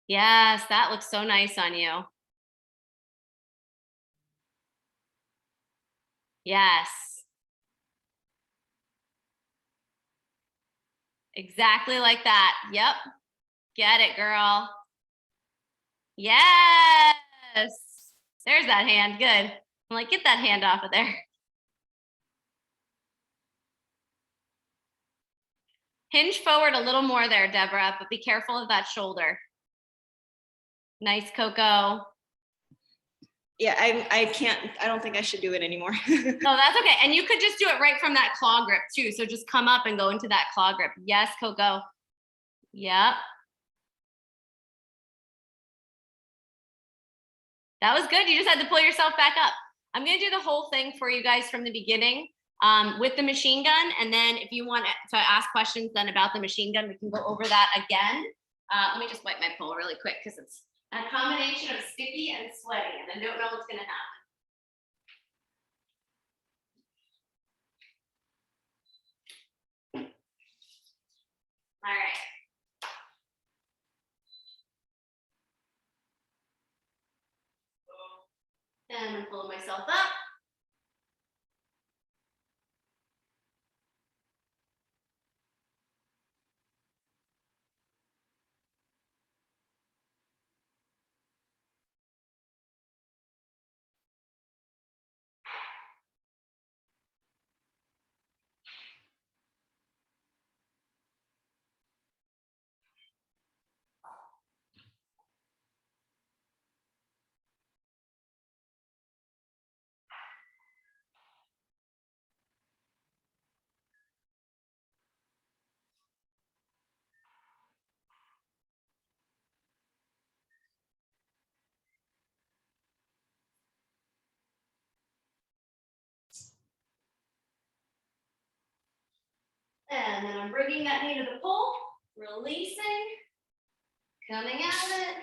S1: Yes, that looks so nice on you. Yes. Exactly like that. Yep. Get it, girl. Yes. There's that hand. Good. I'm like, get that hand off of there. Hinge forward a little more there, Deborah, but be careful of that shoulder. Nice, Coco.
S2: Yeah, I don't think I should do it anymore.
S1: No, that's okay. And you could just do it right from that claw grip too. So just come up and go into that claw grip. Yes, Coco. Yep. That was good. You just had to pull yourself back up. I'm going to do the whole thing for you guys from the beginning with the machine gun. And then if you want to ask questions then about the machine gun, we can go over that again. Let me just wipe my pole really quick because it's a combination of sticky and sweaty, and I don't know what's going to happen. All right. And I'm pulling myself up. And then I'm bringing that knee to the pole, releasing, coming out of it.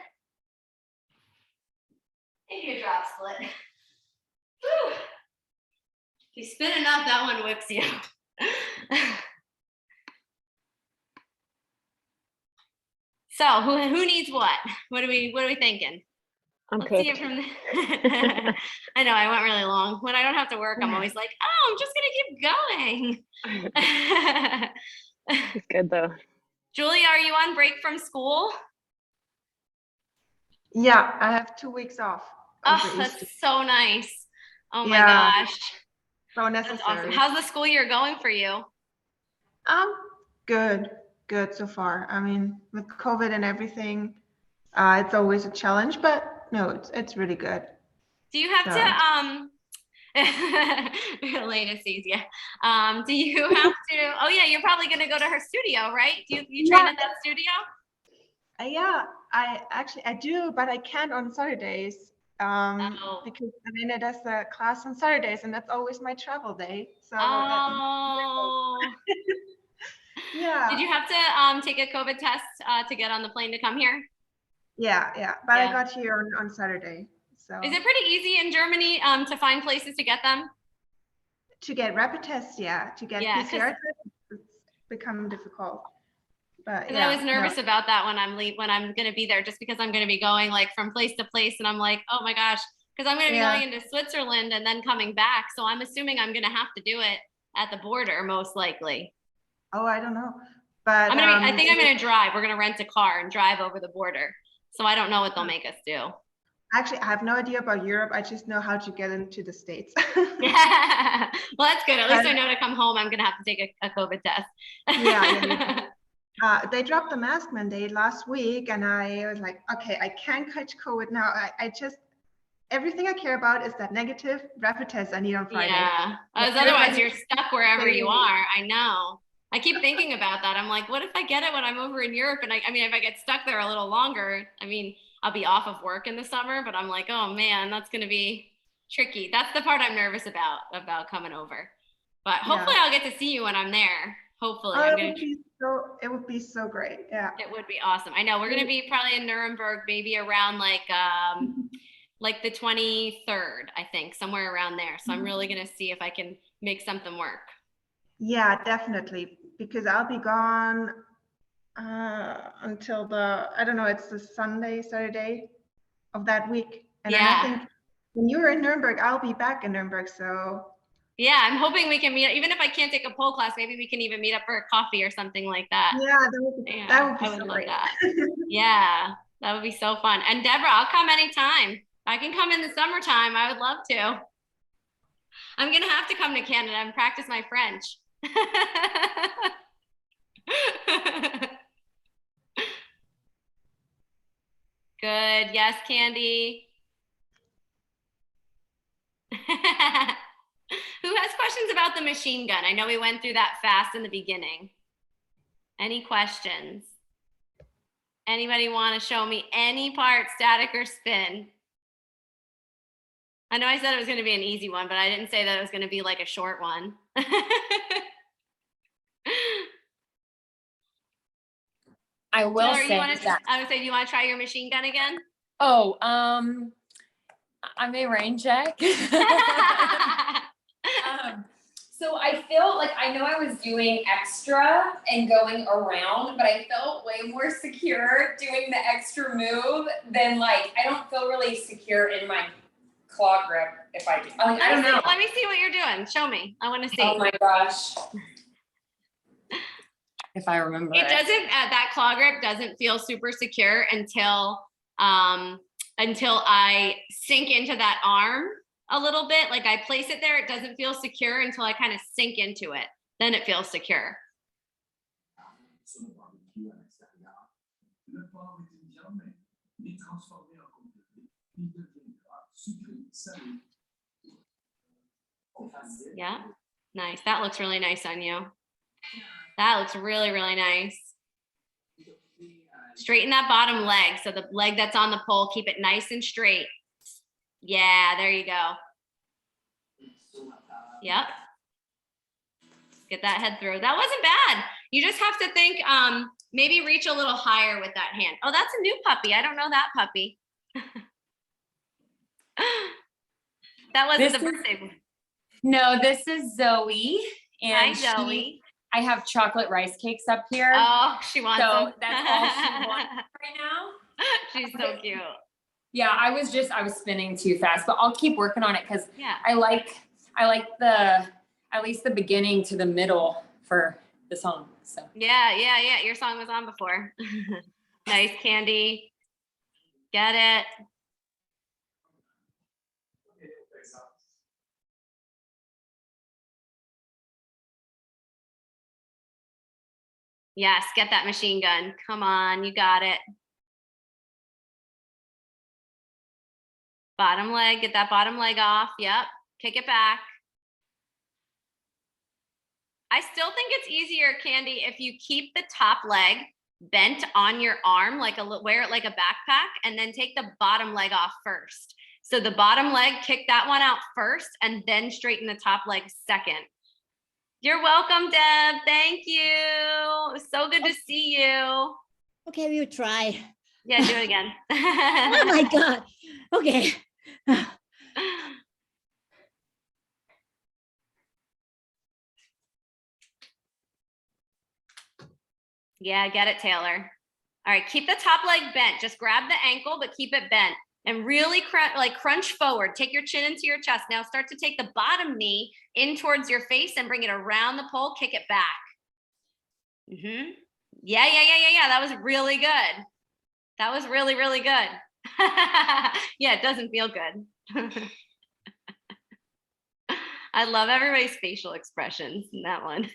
S1: Maybe a drop split. Whew. If you spin enough, that one whips you. So who needs what? What are we thinking?
S5: I'm
S1: Let's see it
S5: cooked.
S1: from the I know I went really long. When I don't have to work, I'm always like, oh, I'm just gonna keep going.
S5: It's good though.
S1: Julie, are you on break from school?
S7: Yeah, I have 2 weeks off.
S1: Oh,
S7: over
S1: that's
S7: Easter.
S1: so nice. Oh my
S7: Yeah.
S1: gosh.
S7: So
S1: That's awesome.
S7: necessary.
S1: How's the school year going for you?
S7: Good so far. I mean, with COVID and everything, it's always a challenge, but no, it's really good.
S1: Do you have
S7: So-
S1: to Elena sees you. Do you have to? Oh yeah, you're probably gonna go to her studio, right? Do you train
S7: Yeah.
S1: at that studio?
S7: Yeah, I do, but I can't on Saturdays.
S1: Oh.
S7: Because Elena does the class on Saturdays, and that's always my travel day. So
S1: Oh.
S7: yeah.
S1: Did you have to take a COVID test to get on the plane to come here?
S7: Yeah. But
S1: Yeah.
S7: I got here on Saturday. So
S1: Is it pretty easy in Germany to find places to get them?
S7: to get rapid tests, yeah. To get
S1: Yeah, 'cause-
S7: PCR tests, it's become difficult. But
S1: Because
S7: yeah,
S1: I was nervous about that when I'm going to be there, just because I'm going to be going like from place to place, and I'm like, oh my gosh, because I'm going to be
S7: Yeah.
S1: going into Switzerland and then coming back. So I'm assuming I'm going to have to do it at the border, most likely.
S7: Oh, I don't know. But
S1: I think I'm going to drive. We're going to rent a car and drive over the border. So I don't know what they'll make us do.
S7: actually, I have no idea about Europe. I just know how to get into the States.
S1: Yeah. Well, that's good. At least I know to come home, I'm going to have to take a COVID test.
S7: Yeah. They dropped the mask mandate last week, and I was like, okay, I can't catch COVID now. I just, everything I care about is that negative rapid test I need on Friday.
S1: Yeah. Otherwise, you're stuck wherever you are. I know. I keep thinking about that. I'm like, what if I get it when I'm over in Europe? And I mean, if I get stuck there a little longer, I mean, I'll be off of work in the summer, but I'm like, oh man, that's going to be tricky. That's the part I'm nervous about coming over. But hopefully I'll get to see you when I'm there. Hopefully.
S7: It would be so great. Yeah.
S1: It would be awesome. I know we're going to be probably in Nuremberg, maybe around like like the 23rd, I think, somewhere around there. So I'm really gonna see if I can make something work.
S7: Yeah, definitely, because I'll be gone until I don't know, it's the Sunday, Saturday of that week. And then I
S1: Yeah.
S7: think when you're in Nuremberg, I'll be back in Nuremberg. So
S1: Yeah, I'm hoping we can meet, even if I can't take a pole class, maybe we can even meet up for a coffee or something like that.
S7: yeah, that would be
S1: I would
S7: so
S1: love
S7: great.
S1: that. Yeah, that would be so fun. And Deborah, I'll come anytime. I can come in the summertime. I would love to. I'm gonna have to come to Canada and practice my French. Good. Yes, Candy. Who has questions about the machine gun? I know we went through that fast in the beginning. Any questions? Anybody want to show me any part, static or spin? I know I said it was going to be an easy one, but I didn't say that it was going to be like a short one.
S6: I will
S1: Taylor,
S6: say that.
S1: I would say, do you want to try your machine gun again?
S6: Oh, I may rain check. So I feel like I know I was doing extra and going around, but I felt way more secure doing the extra move than like, I don't feel really secure in my claw grip if I do. Like, I don't know.
S1: Let me see what you're doing. Show me. I want to see.
S6: Oh my gosh. If I remember.
S1: It doesn't, that claw grip doesn't feel super secure until I sink into that arm a little bit. Like I place it there, it doesn't feel secure until I kind of sink into it. Then it feels secure. Yeah, nice. That looks really nice on you. That looks really, really nice. Straighten that bottom leg. So the leg that's on the pole, keep it nice and straight. Yeah, there you go. Yep. Get that head through. That wasn't bad. You just have to think, maybe reach a little higher with that hand. Oh, that's a new puppy. I don't know that puppy. That wasn't the birthday one.
S8: No, this is Zoe.
S1: Hi,
S8: And
S1: Zoe.
S8: I have chocolate rice cakes up here.
S1: Oh, she wants
S8: So
S1: them.
S8: that's all she wants right now.
S1: She's so cute.
S8: Yeah, I was spinning too fast, but I'll keep working on it because
S1: Yeah.
S8: I like at least the beginning to the middle for the song. So
S1: Yeah. Your song was on before. Nice, Candy. Get it. Yes, get that machine gun. Come on, you got it. Bottom leg, get that bottom leg off. Yep, kick it back. I still think it's easier, Candy, if you keep the top leg bent on your arm, wear it like a backpack, and then take the bottom leg off first. So the bottom leg, kick that one out first, and then straighten the top leg second. You're welcome, Deb. Thank you. It was so good to see you.
S9: Okay, we will try.
S1: Yeah, do it again.
S9: Oh my God. Okay.
S1: Yeah, get it, Taylor. All right, keep the top leg bent. Just grab the ankle, but keep it bent. And really crunch forward. Take your chin into your chest. Now start to take the bottom knee in towards your face and bring it around the pole. Kick it back. Mm-hmm. Yeah. That was really good. That was really, really good. Yeah, it doesn't feel good. I love everybody's facial expressions in that one.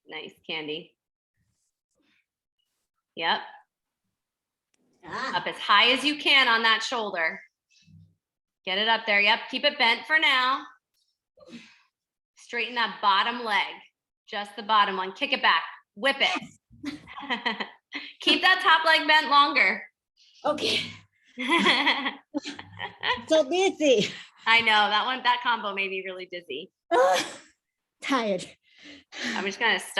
S1: Nice, Candy. Yep. Up as high as you can on that shoulder. Get it up there. Yep. Keep it bent for now. Straighten that bottom leg. Just the bottom one. Kick it back. Whip it. Keep that top leg bent longer.
S9: Okay. So dizzy.
S1: I know that combo made me really dizzy.
S9: Tired.
S1: I'm just gonna stop